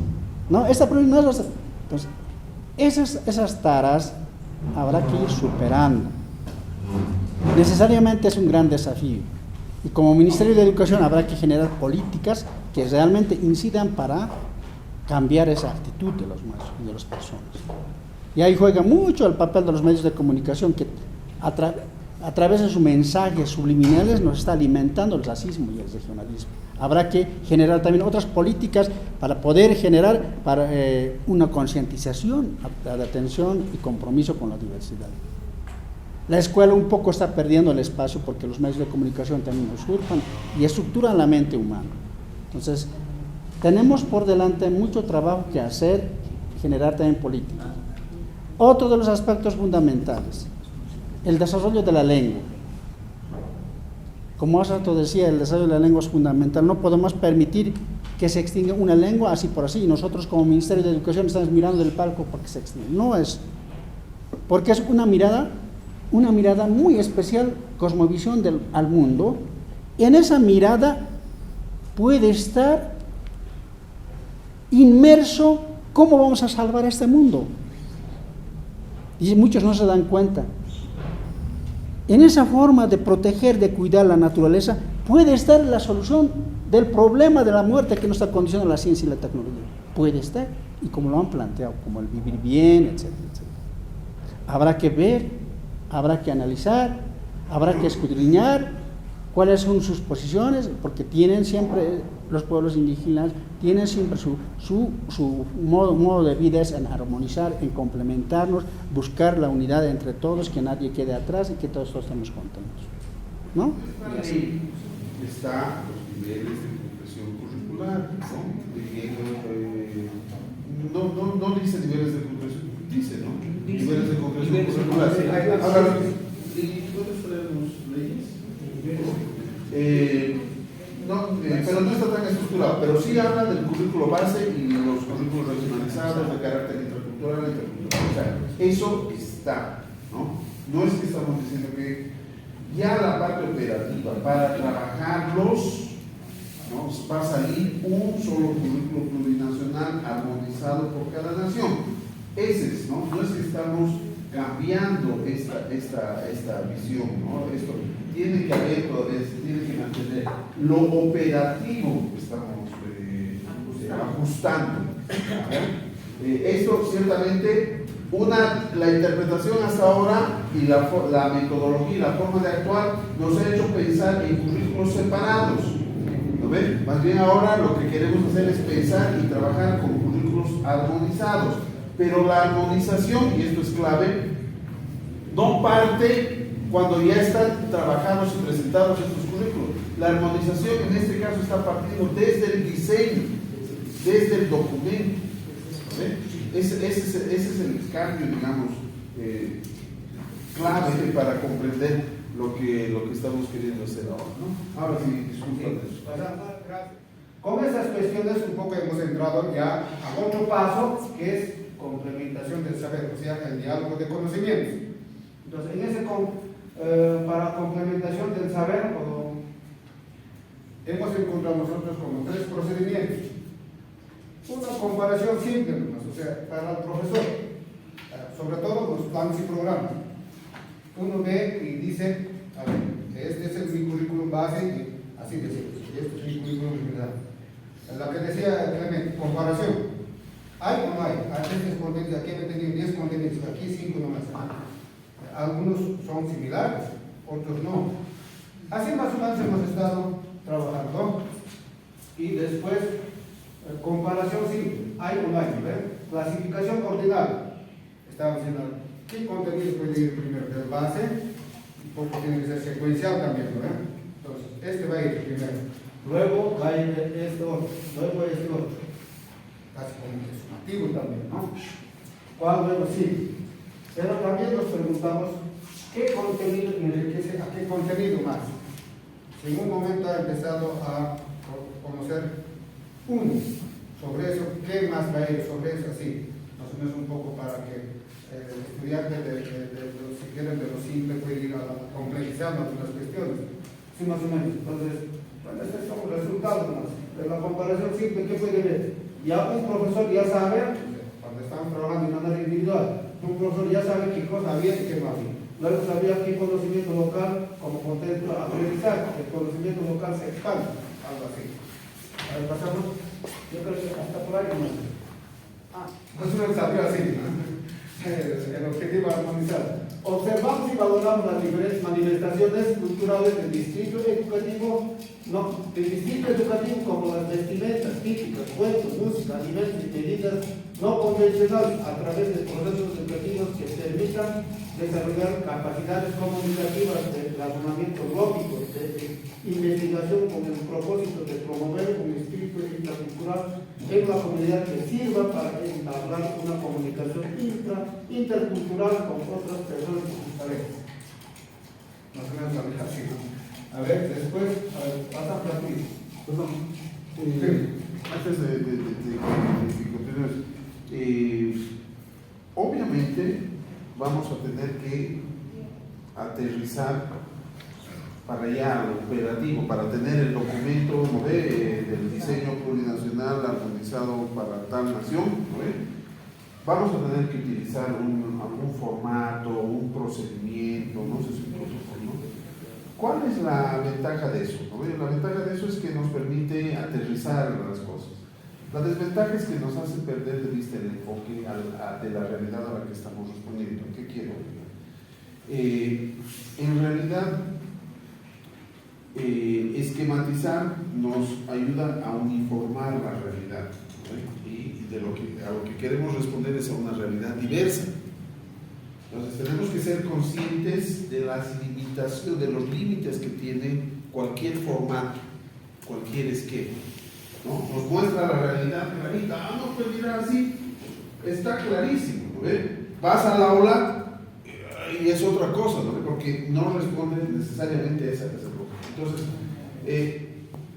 ¿no? Esta provincia no es esta. Entonces, esas taras habrá que ir superando. Necesariamente es un gran desafío. Y como Ministerio de Educación habrá que generar políticas que realmente incidan para cambiar esa actitud de los maestros y de las personas. Y ahí juega mucho el papel de los medios de comunicación, que a través de sus mensajes subliminales nos está alimentando el racismo y el regionalismo. Habrá que generar también otras políticas para poder generar una concientización de atención y compromiso con la diversidad. La escuela un poco está perdiendo el espacio porque los medios de comunicación también usurpan y estructuran la mente humana. Entonces, tenemos por delante mucho trabajo que hacer y generar también política. Otro de los aspectos fundamentales, el desarrollo de la lengua. Como hace rato decía, el desarrollo de la lengua es fundamental. No podemos permitir que se extinga una lengua así por así, y nosotros como Ministerio de Educación estamos mirando del palco porque se extinga. No es, porque es una mirada muy especial, cosmovisión al mundo. Y en esa mirada puede estar inmerso cómo vamos a salvar este mundo. Y muchos no se dan cuenta. En esa forma de proteger, de cuidar la naturaleza, puede estar la solución del problema de la muerte que nos está condicionando la ciencia y la tecnología. Puede estar, y como lo han planteado, como el vivir bien, etcétera, etcétera. Habrá que ver, habrá que analizar, habrá que escudriñar cuáles son sus posiciones, porque tienen siempre, los pueblos indígenas, tienen siempre su modo de vida es en armonizar, en complementarnos, buscar la unidad entre todos, que nadie quede atrás y que todos estemos contentos, ¿no? Y así está los niveles de comprensión curricular, ¿no? No dice niveles de comprensión, dice, ¿no? Niveles de comprensión curricular. Ahora, ¿y puedes traernos leyes? Pero no está tan estructurado, pero sí habla del currículo base y los currículos regionalizados de carácter intercultural, o sea, eso está, ¿no? No es que estamos diciendo que ya la parte operativa para trabajarlos, ¿no? Va a salir un solo currículo plurinacional armonizado por cada nación. Ese es, ¿no? No es que estamos cambiando esta visión, ¿no? Esto tiene que haber todavía, se tiene que mantener lo operativo que estamos ajustando. Esto ciertamente, la interpretación hasta ahora y la metodología y la forma de actuar nos ha hecho pensar en currículos separados, ¿no ven? Más bien ahora lo que queremos hacer es pensar y trabajar con currículos armonizados. Pero la armonización, y esto es clave, no parte cuando ya están trabajados y presentados estos currículos. La armonización en este caso está partiendo desde el diseño, desde el documento. Ese es el cambio, digamos, clave para comprender lo que estamos queriendo hacer ahora, ¿no? Ahora sí, disculpen eso. Gracias. Con esas cuestiones un poco hemos entrado ya a otro paso, que es complementación del saber, o sea, el diálogo de conocimientos. Entonces, para complementación del saber, hemos encontrado nosotros como 3 procedimientos. Una comparación simple, o sea, para el profesor, sobre todo los planes y programas. Uno ve y dice, a ver, este es mi currículum base, y así decimos, este es mi currículum general. La que decía Clemente, comparación. ¿Hay o no hay? A veces contenidos, aquí he tenido 10 contenidos, aquí 5 nomás. Algunos son similares, otros no. Así más o menos hemos estado trabajando. Y después, comparación simple. ¿Hay o no hay? Clasificación ordinal. Estamos diciendo, ¿qué contenido puede ir primero? ¿Del base? Porque tiene que ser secuencial también, ¿verdad? Entonces, este va a ir primero. Luego va a ir este otro. Luego este otro. Casi como que sumativo también, ¿no? ¿Cuál luego sí? Pero también nos preguntamos, ¿qué contenido enriquece a qué contenido más? Si en un momento ha empezado a conocer uno sobre eso, ¿qué más va a ir sobre eso? Así, más o menos un poco para que el estudiante, si quieren, de lo simple puede ir a complejizando algunas cuestiones. Sí, más o menos. Entonces, bueno, estos son los resultados más. De la comparación simple, ¿qué puede ver? Ya un profesor ya sabe, cuando estamos trabajando de manera individual, un profesor ya sabe qué cosa había y qué no había. Luego sabía qué conocimiento local, como contento aprendizaje, el conocimiento local se expande, algo así. A ver, pasamos. Yo creo que hasta por ahí no. Pues uno salió así, ¿no? El objetivo armonizado. Observamos y valoramos las diferentes manifestaciones culturales del distrito educativo, como las vestimentas típicas, cuentos, música, alimentos y bebidas no convencionales a través de procesos educativos que permitan desarrollar capacidades comunicativas de razonamiento lógico, de investigación con el propósito de promover un espíritu intercultural en una comunidad que sirva para entablar una comunicación intercultural con otras personas y sus parejas. Más o menos así, ¿no? A ver, después, pasa a ti. Antes de continuar, obviamente vamos a tener que aterrizar para allá lo operativo, para tener el documento del diseño plurinacional armonizado para tal nación, vamos a tener que utilizar algún formato, un procedimiento, no sé si un protocolo, ¿no? ¿Cuál es la ventaja de eso? La ventaja de eso es que nos permite aterrizar las cosas. La desventaja es que nos hace perder de vista el enfoque de la realidad a la que estamos respondiendo. ¿Qué quiero decir? En realidad, esquematizar nos ayuda a uniformar la realidad, ¿no? Y a lo que queremos responder es a una realidad diversa. Entonces tenemos que ser conscientes de las limitaciones, de los límites que tiene cualquier formato, cualquier esquema, ¿no? Nos muestra la realidad clarita. No, pues mira, así está clarísimo, ¿no? Vas al aula y es otra cosa, ¿no? Porque no responde necesariamente a esa lógica. Entonces,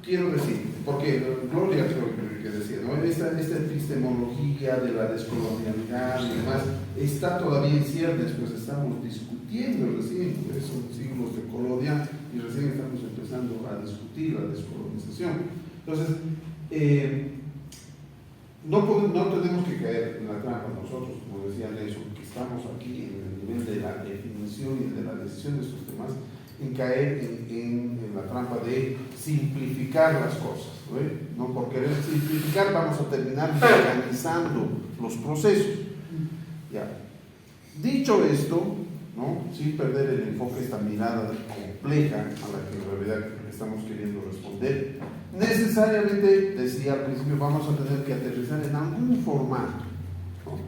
quiero decir, porque Gloria creo que decía, ¿no? Esta epistemología de la descolonialidad y demás está todavía en ciernes, pues estamos discutiendo recién, pues son siglos de colonia y recién estamos empezando a discutir la descolonización. Entonces, no tenemos que caer en la trampa nosotros, como decía Nelson, que estamos aquí en el nivel de la definición y de la decisión de estos temas, en caer en la trampa de simplificar las cosas, ¿no? Por querer simplificar vamos a terminar mecanizando los procesos. Ya. Dicho esto, ¿no? Sin perder el enfoque, esta mirada compleja a la que en realidad estamos queriendo responder, necesariamente, decía al principio, vamos a tener que aterrizar en algún formato, ¿no?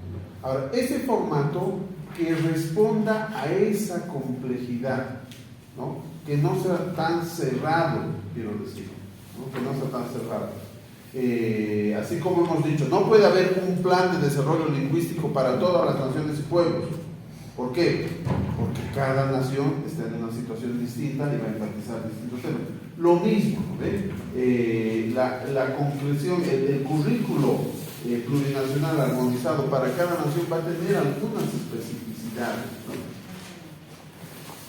Ahora, ese formato que responda a esa complejidad, ¿no? Que no sea tan cerrado, quiero decir, ¿no? Que no sea tan cerrado. Así como hemos dicho, no puede haber un plan de desarrollo lingüístico para todas las naciones y pueblos. ¿Por qué? Porque cada nación está en una situación distinta y va a enfatizar distintos temas. Lo mismo, la concreción, el currículo plurinacional armonizado para cada nación va a tener algunas especificidades, ¿no?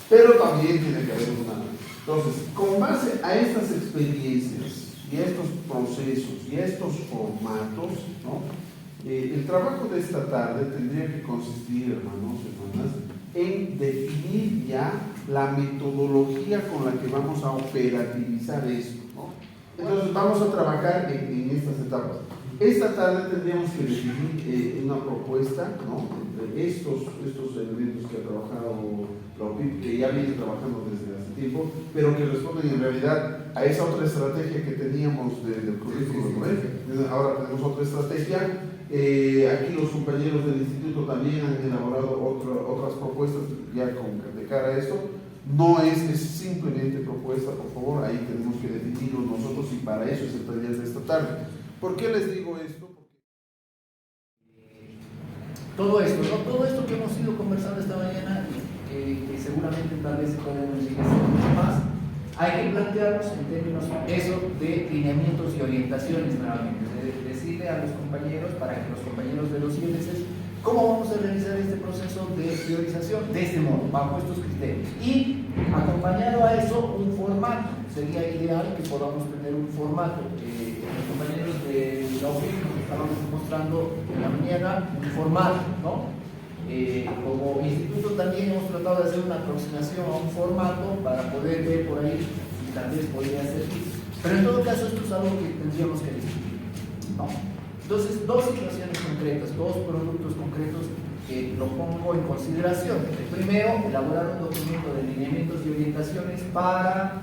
Pero también tiene que haber una. Entonces, con base a estas experiencias y a estos procesos y a estos formatos, ¿no? El trabajo de esta tarde tendría que consistir, hermanos y hermanas, en definir ya la metodología con la que vamos a operativizar esto, ¿no? Entonces vamos a trabajar en estas etapas. Esta tarde tendríamos que definir una propuesta, ¿no? Entre estos elementos que ha trabajado la OPIP, que ya viene trabajando desde hace tiempo, pero que responden en realidad a esa otra estrategia que teníamos del currículo, ¿no? Ahora tenemos otra estrategia. Aquí los compañeros del instituto también han elaborado otras propuestas ya de cara a esto. No es simplemente propuesta, por favor, ahí tenemos que definirlo nosotros y para eso es el taller de esta tarde. ¿Por qué les digo esto? Todo esto que hemos ido conversando esta mañana, que seguramente tal vez se pueden enriquecer mucho más, hay que plantearnos en términos eso de lineamientos y orientaciones nuevamente, decirle a los compañeros, para que los compañeros de los ILS, cómo vamos a realizar este proceso de priorización de este modo, bajo estos criterios. Y acompañado a eso, un formato. Sería ideal que podamos tener un formato. Los compañeros de la OPIP nos estaban mostrando en la mañana un formato, ¿no? Como instituto también hemos tratado de hacer una aproximación a un formato para poder ver por ahí si tal vez podría ser. Pero en todo caso esto es algo que tendríamos que discutir, ¿no? Entonces, dos situaciones concretas, dos productos concretos que lo pongo en consideración. El primero, elaborar un documento de lineamientos y orientaciones para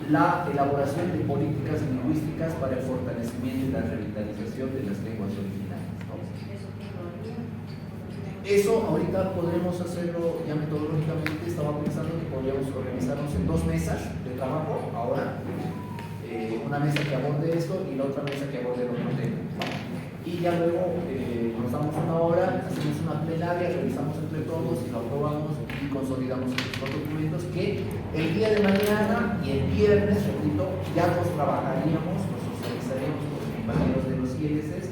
la elaboración de políticas lingüísticas para el fortalecimiento y la revitalización de las lenguas originarias, ¿no? Eso ahorita podremos hacerlo ya metodológicamente. Estaba pensando que podríamos organizarnos en 2 mesas de trabajo ahora, una mesa que aborde esto y la otra mesa que aborde el otro tema. Y ya luego nos damos 1 hora, hacemos una plenaria, revisamos entre todos y lo aprobamos y consolidamos estos documentos que el día de mañana y el viernes, repito, ya nos trabajaríamos, nos socializaríamos con los compañeros de los ILS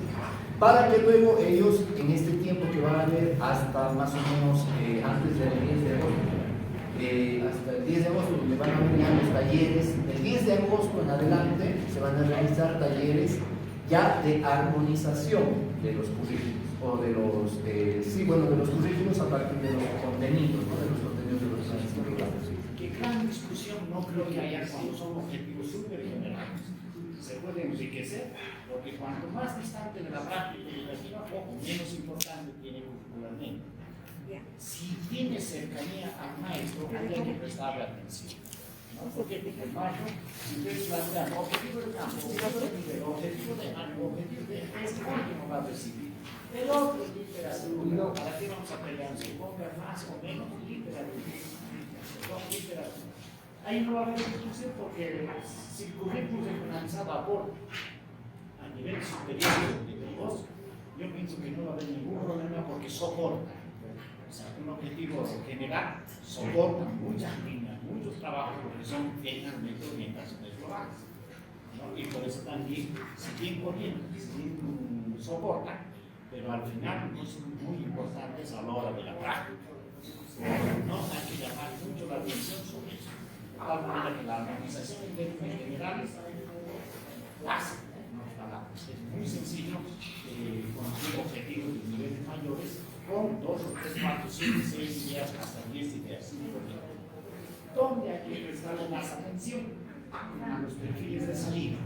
para que luego ellos, en este tiempo que van a haber hasta más o menos antes del 10 de agosto, hasta el 10 de agosto, donde van a haber ya los talleres, el 10 de agosto en adelante se van a realizar talleres ya de armonización de los currículos, o de los, de los currículos a partir de los contenidos, ¿no? De los contenidos de los currículos. Qué gran discusión, no creo que haya cuando son objetivos súper generales. Se puede enriquecer, porque cuanto más distante de la práctica educativa, poco menos importante tiene curricularmente. Si tiene cercanía al maestro, hay que prestarle atención, ¿no? Porque el maestro, si ustedes plantean objetivo del campo, objetivo de este último va a recibir. El otro es literatura. ¿Para qué vamos a pelear? Se ponga más o menos literatura. Ahí no va a haber discusión porque si el currículum regionalizado aporta a nivel superior de todos, yo pienso que no va a haber ningún problema porque soporta. O sea, un objetivo general soporta muchas líneas, muchos trabajos porque son finalmente orientaciones globales, ¿no? Y por eso también siguen poniendo, siguen soportan, pero al final no son muy importantes a la hora de la práctica. No hay que llamar mucho la atención sobre eso. De tal manera que la armonización en términos generales pasa. Es muy sencillo conseguir objetivos de niveles mayores con 2 o 3, 4, 5, 6 ideas, hasta 10 ideas. ¿Dónde hay que prestarle más atención? A los perfiles de salida.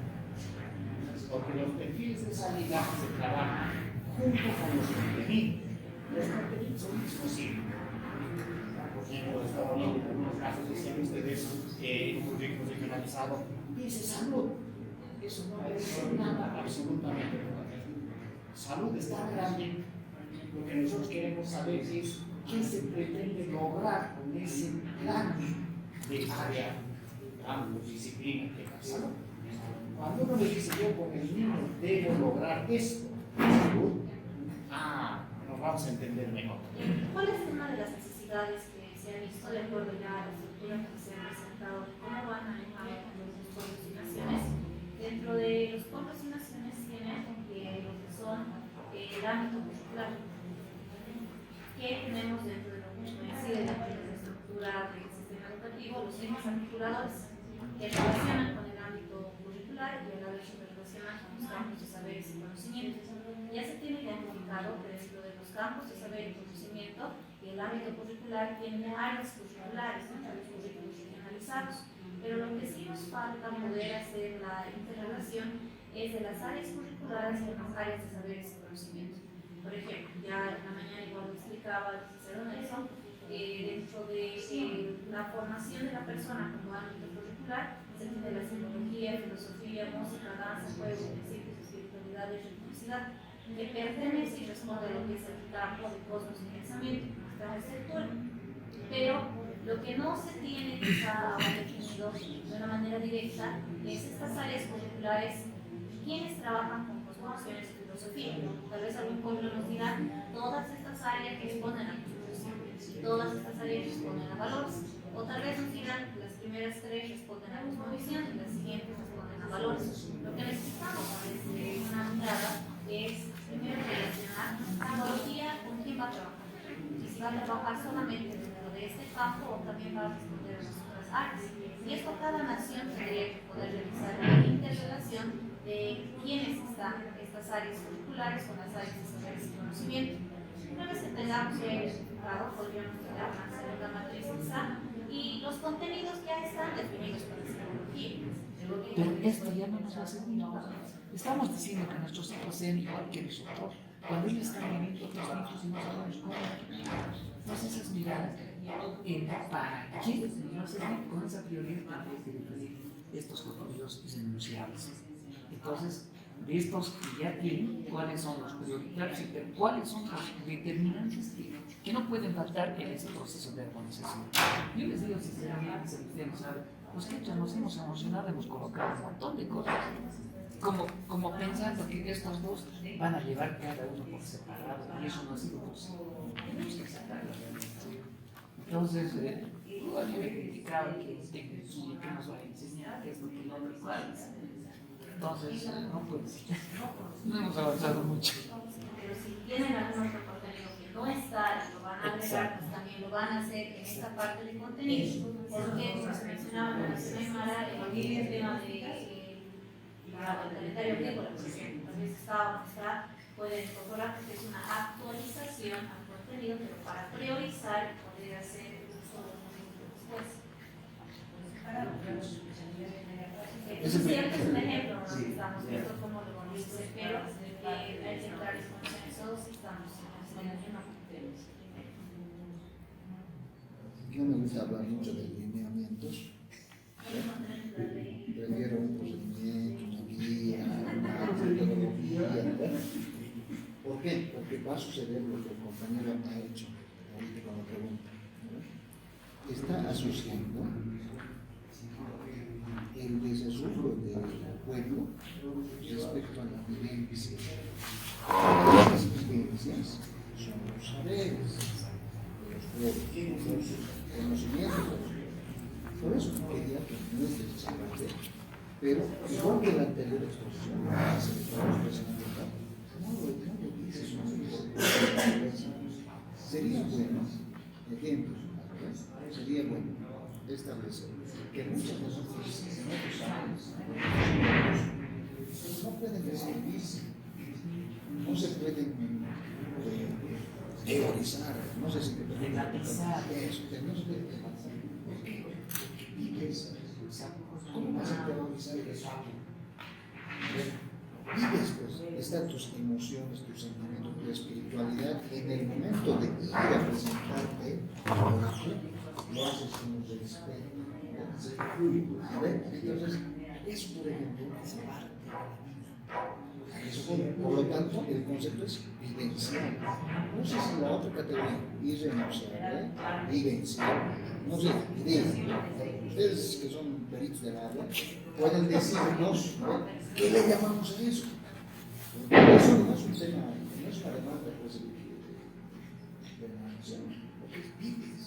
Porque los perfiles de salida se trabajan junto con los contenidos. Los contenidos son disposibles. Por ejemplo, estaba viendo en algunos casos, decían ustedes, un currículo regionalizado, dice salud. Eso no es nada absolutamente relativo. Salud es tan grande, lo que nosotros queremos saber es qué se pretende lograr con ese plan de área, campo, disciplina, que pasa, ¿no? Cuando uno le dice yo con el niño debo lograr esto, nos vamos a entender mejor. ¿Cuál es una de las necesidades que se han visto de acuerdo ya a la estructura que se ha presentado? ¿Cómo van a manejar los pueblos y naciones? Dentro de los pueblos y naciones tienen lo que son el ámbito curricular. ¿Qué tenemos dentro de lo que coincide dentro de la estructura del sistema educativo? Los ejes articuladores que relacionan con el ámbito curricular y a la vez se relacionan con los campos de saberes y conocimientos. Ya se tiene identificado que dentro de los campos de saber y conocimiento y el ámbito curricular tiene áreas curriculares, los currículos regionalizados, pero lo que sí nos falta poder hacer la interrelación es de las áreas curriculares con las áreas de saberes y conocimiento. Por ejemplo, ya en la mañana igual lo explicaba el licenciado Nelson, dentro de la formación de la persona como ámbito curricular se tiene la psicología, filosofía, música, danza, juego, principios, espiritualidad y religiosidad, que pertenece y responde a lo que es el campo de cosmos y pensamiento, está en el sector. Pero lo que no se tiene quizá ahora definido de una manera directa es estas áreas curriculares, quienes trabajan con cosmovisiones y filosofía. Tal vez algún pueblo nos dirá, todas estas áreas responden a filosofía, todas estas áreas responden a valores. O tal vez nos dirán, las primeras tres responden a cosmovisión y las siguientes responden a valores. Lo que necesitamos desde una mirada es primero relacionar la tecnología con quién va a trabajar. Y si va a trabajar solamente dentro de este campo o también va a responder a las otras áreas. Y esto cada nación tendría que poder realizar la interrelación de quiénes están estas áreas curriculares con las áreas de saberes y conocimiento. Una vez que tengamos ya identificado, podríamos tener una segunda matriz quizá, y los contenidos ya están definidos por la psicología. Pero esto ya no nos va a servir. Estamos diciendo que nuestros hijos sean igual que nosotros, cuando ellos están viviendo otros hijos y no sabemos cómo. Entonces esas miradas, ¿para qué no se ven con esa prioridad de definir estos contenidos irrenunciables? Entonces, de estos que ya tienen, cuáles son los prioritarios, pero cuáles son los determinantes que no pueden faltar en ese proceso de armonización. Yo les digo sinceramente, Sebastián, ¿sabe? Los quechas nos hemos emocionado, hemos colocado un montón de cosas, como pensando que estos dos van a llevar cada uno por separado, y eso no ha sido posible. Tenemos que sacar la realidad. Entonces, yo he criticado que tecnología, que nos va a enseñar, que esto, que lo otro, cuáles. Entonces, no puede ser. No hemos avanzado mucho. Pero si tienen algún otro contenido que no está y lo van a agregar, pues también lo van a hacer en esta parte de contenido. Porque, como se mencionaba en la semana, el tema de el calendario agrícola, por ejemplo, tal vez está, puede incorporar porque es una actualización al contenido, pero para priorizar y poder hacer uso de los después. Es cierto, es un ejemplo, ¿no? Sí, estamos viendo cómo lo dice, pero hay que entrar en consensos y estamos en una. No me gusta hablar mucho de lineamientos. Prefiero un procedimiento, una guía, una metodología. ¿Por qué? Porque va a suceder lo que el compañero ha hecho ahorita con la pregunta. Está asociando el desarrollo del pueblo respecto a la vivencia. Las vivencias son los saberes, los conocimientos. Por eso quería que no es desarrollo, pero igual que la anterior exposición, sería bueno, ejemplo, sería bueno establecer que muchas de nosotros no pueden describirse, no se pueden teorizar, no sé si te pueden tematizar eso, no se puede tematizar. ¿Por qué? Porque vives, ¿cómo vas a teorizar eso? Vives, pues, están tus emociones, tus sentimientos, tu espiritualidad. En el momento de ir a presentarte, lo haces con respeto. A ver, entonces, eso, por ejemplo, es parte de la vida. Por lo tanto, el concepto es vivencial. No sé si la otra categoría, irrenunciable, vivencial, no sé, idea. Ustedes que son peritos del área pueden decirnos, ¿no?, qué le llamamos a eso. Porque eso no es un tema, no es una demanda pues, de la nación, porque es vives.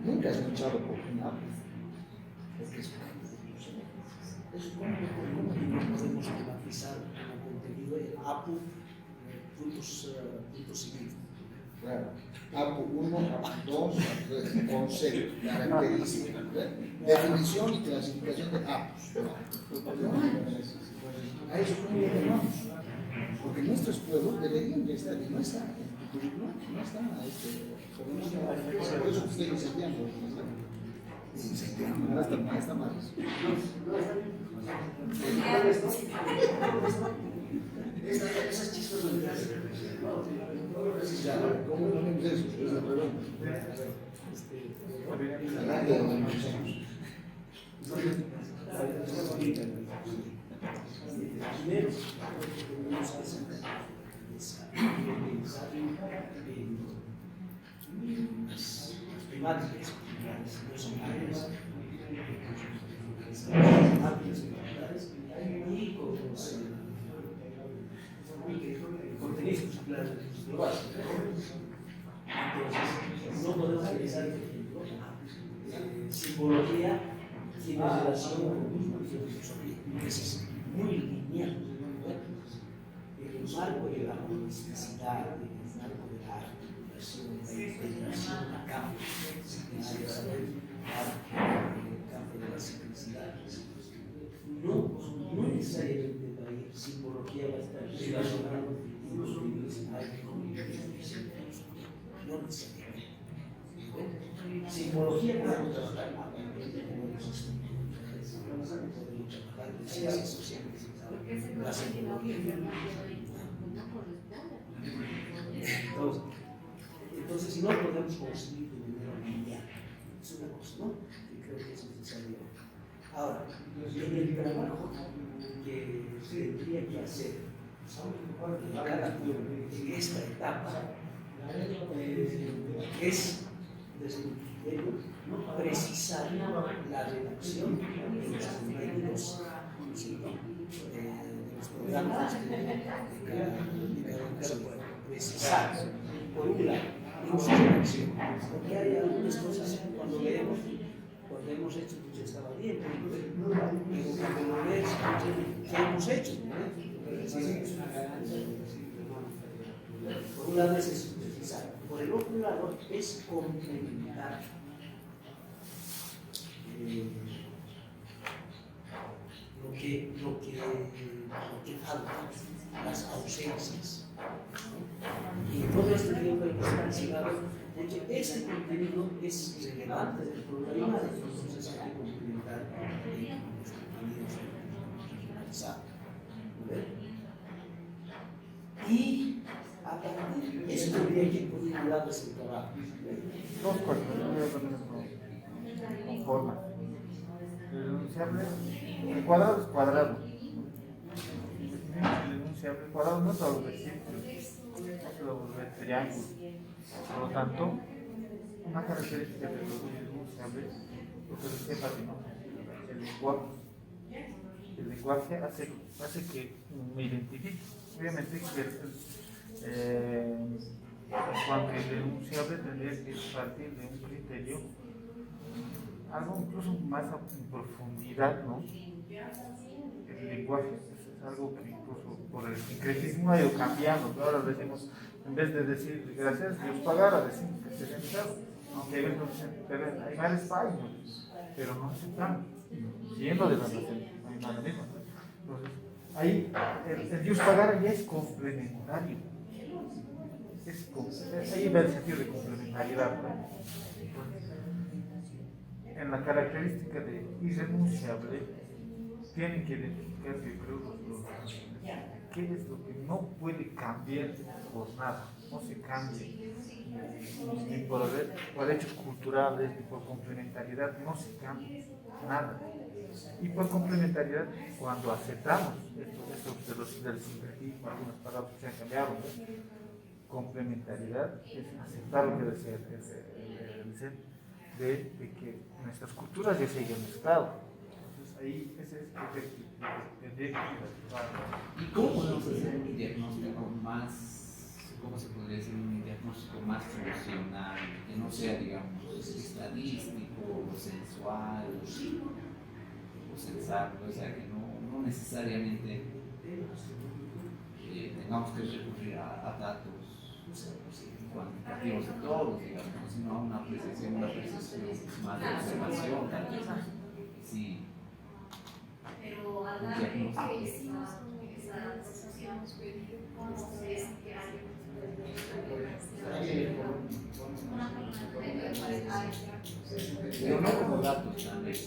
Nunca has luchado por un APU, porque es eso. ¿Cómo podemos tematizar como contenido el APU puntos seguidos? Claro. APU 1, APU 2, APU 3, concepto, características, definición y clasificación de APUs. A eso cómo lo llamamos. Porque nuestros pueblos deberían de estar, y no está en tu currículum, no está, por eso estoy incendiando. No está mal. Esas chispas no ¿Cómo no vemos eso? Es la pregunta. Primero, tenemos que saber las temáticas culturales, y con los contenidos culturales globales. Entonces, no podemos pensar, por ejemplo, simbología tiene relación con los movimientos es muy lineal. En el marco de la plasticidad, en el marco de la articulación, de la integración a campo disciplinario, en el campo de las simplicidades. No necesariamente para ir simbología va a estar relacionada con los contenidos no necesariamente. Simbología podemos trabajar a partir de modelos estructurales, podemos trabajar en ciencias sociales, la simbología. Entonces, no podemos construir de manera lineal. Es una cosa, ¿no? Y creo que es necesario. Ahora, en el trabajo que se tendría que hacer en cada pueblo en esta etapa es, desde mi criterio, precisar la redacción de los contenidos de los programas de cada pueblo. Precisar, por un lado, en su redacción, porque hay algunas cosas cuando leemos. Cuando hemos hecho, pues estaba bien, pero cuando lo ves, ¿qué hemos hecho? Por un lado es eso, precisar. Por el otro lado es complementar. Lo que falta, las ausencias. Y todo esto creo que está ligado, porque este contenido es relevante del programa, entonces hay que complementar los contenidos regionalizados. Y a partir de eso tendría que ir por un lado ese trabajo. Dos cosas, voy a poner con forma. El denunciable, el cuadrado es cuadrado. El denunciable, el cuadrado no se va a volver círculo, no se va a volver triángulo. Por lo tanto, una característica de los denunciables, lo que decía Fátima, el lenguaje. El lenguaje hace que me identifique. Obviamente que en cuanto al denunciable tendría que partir de un criterio algo incluso más en profundidad, ¿no? El lenguaje es algo que incluso por el sincretismo ha ido cambiando. Ahora decimos, en vez de decir gracias Dios pagara, decimos que se rentado, aunque hay veces pero hay males pagos, pero no se están yendo de la nación, hay nada mismo. Entonces, ahí el Dios pagara ya es complementario. Ahí va el sentido de complementariedad, ¿no? En la característica de irrenunciable tienen que identificar, yo creo, qué es lo que no puede cambiar por nada, no se cambia, ni por hechos culturales, ni por complementariedad, no se cambia nada. Y por complementariedad, cuando aceptamos esto del sincretismo, algunas palabras que se han cambiado, ¿no? Complementariedad es aceptar lo que decía de que nuestras culturas ya se hayan mezclado. Entonces ahí ese es el tendría que ¿Y cómo podemos hacer un diagnóstico más, cómo se podría decir, un diagnóstico más funcional, que no sea, digamos, estadístico, sensual, o sensato, o sea, que no necesariamente tengamos que recurrir a datos cuantitativos de todos, digamos, sino a una apreciación más de observación, tal vez. Sí. Pero a la vez que hicimos esa asociación, ¿cómo se es que hay pero no como datos, tal vez.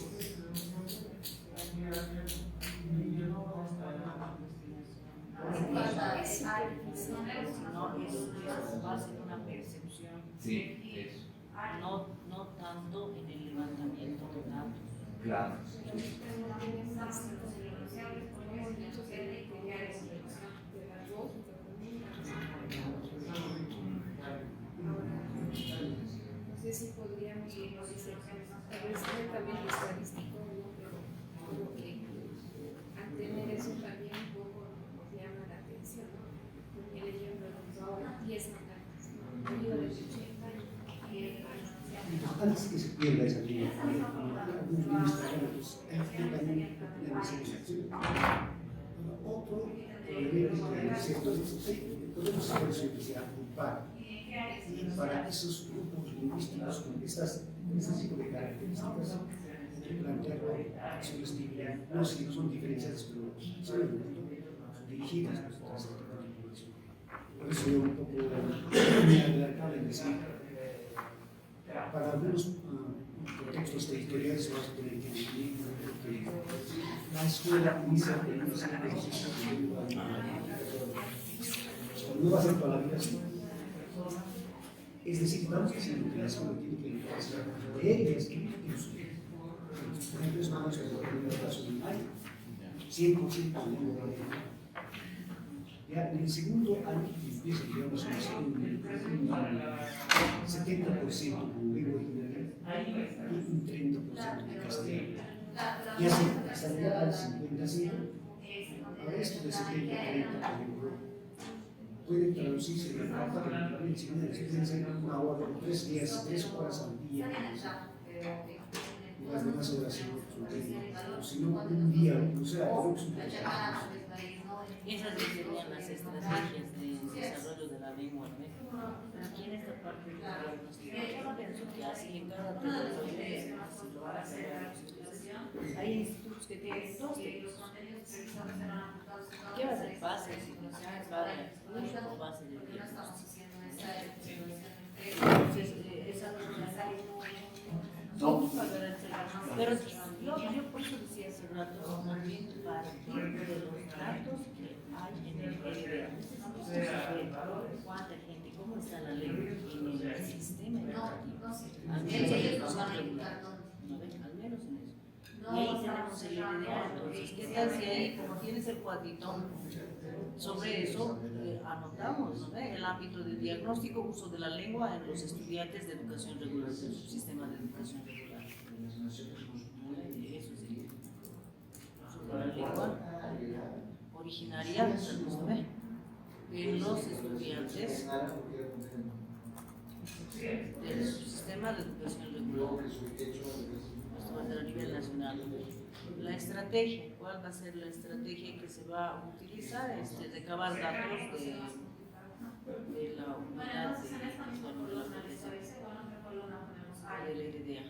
No, es base en una percepción, Sí, eso. no tanto en el levantamiento de datos. Claro. No sé si podríamos, como dice, tal vez netamente estadístico, ¿no? Pero como que al tener eso también un poco nos llama la atención, ¿no? El ejemplo de ahora 10 habitantes, ¿no? Un libro de 80 antes que se pierda esa línea, algunos ministros también otro podemos hacer agrupar y para esos grupos lingüísticos con este tipo de características plantearlo acciones no si no son diferenciadas pero son dirigidas a este tipo de población. Por eso yo un poco me adelantaba en decir para algunos contextos territoriales vamos a tener que definir que la escuela inicia con una serie de ejercicios no va a ser toda la vida así. Es decir, estamos diciendo que la escuela tiene que leer y escribir en su lengua. Por ejemplo, es vamos a ver en el caso de Maya, 100% de lengua. Ya en el segundo año empieza, digamos, un 70% como lengua originaria y un 30% de castellano. Y así, hasta llegar al 55%, a esto de 70-40 puede traducirse en la parte de la puede ser una hora, 3 días, 3 horas al día. Y las demás horas son técnicas. Si no, un día, o sea, Esas serían las estrategias de desarrollo de la lengua, ¿no? Aquí en esta parte del diagnóstico, yo pienso que así en cada territorio, si lo van a hacer, hay institutos que tienen dos tipos. ¿Qué va a ser base de situaciones varias o base de diagnóstico? Entonces, esa no, pero yo por eso decía hace rato, más bien partir de los datos que hay en el PDB. ¿Cuánta gente, cómo está la ley en el sistema educativo? Al menos en educación regular. Al menos en eso. Y ahí tenemos el IDEA, entonces, ¿qué tal si ahí, como tienes el cuadrito, sobre eso anotamos, ¿no? El ámbito de diagnóstico, uso de la lengua en los estudiantes de educación regular, de su sistema de educación regular. Eso sería. Uso de la lengua originaria, ¿no? En los estudiantes de su sistema de educación regular. Esto va a ser a nivel nacional. La estrategia, ¿cuál va a ser la estrategia que se va a utilizar? Recabar datos de la unidad de la IDEA.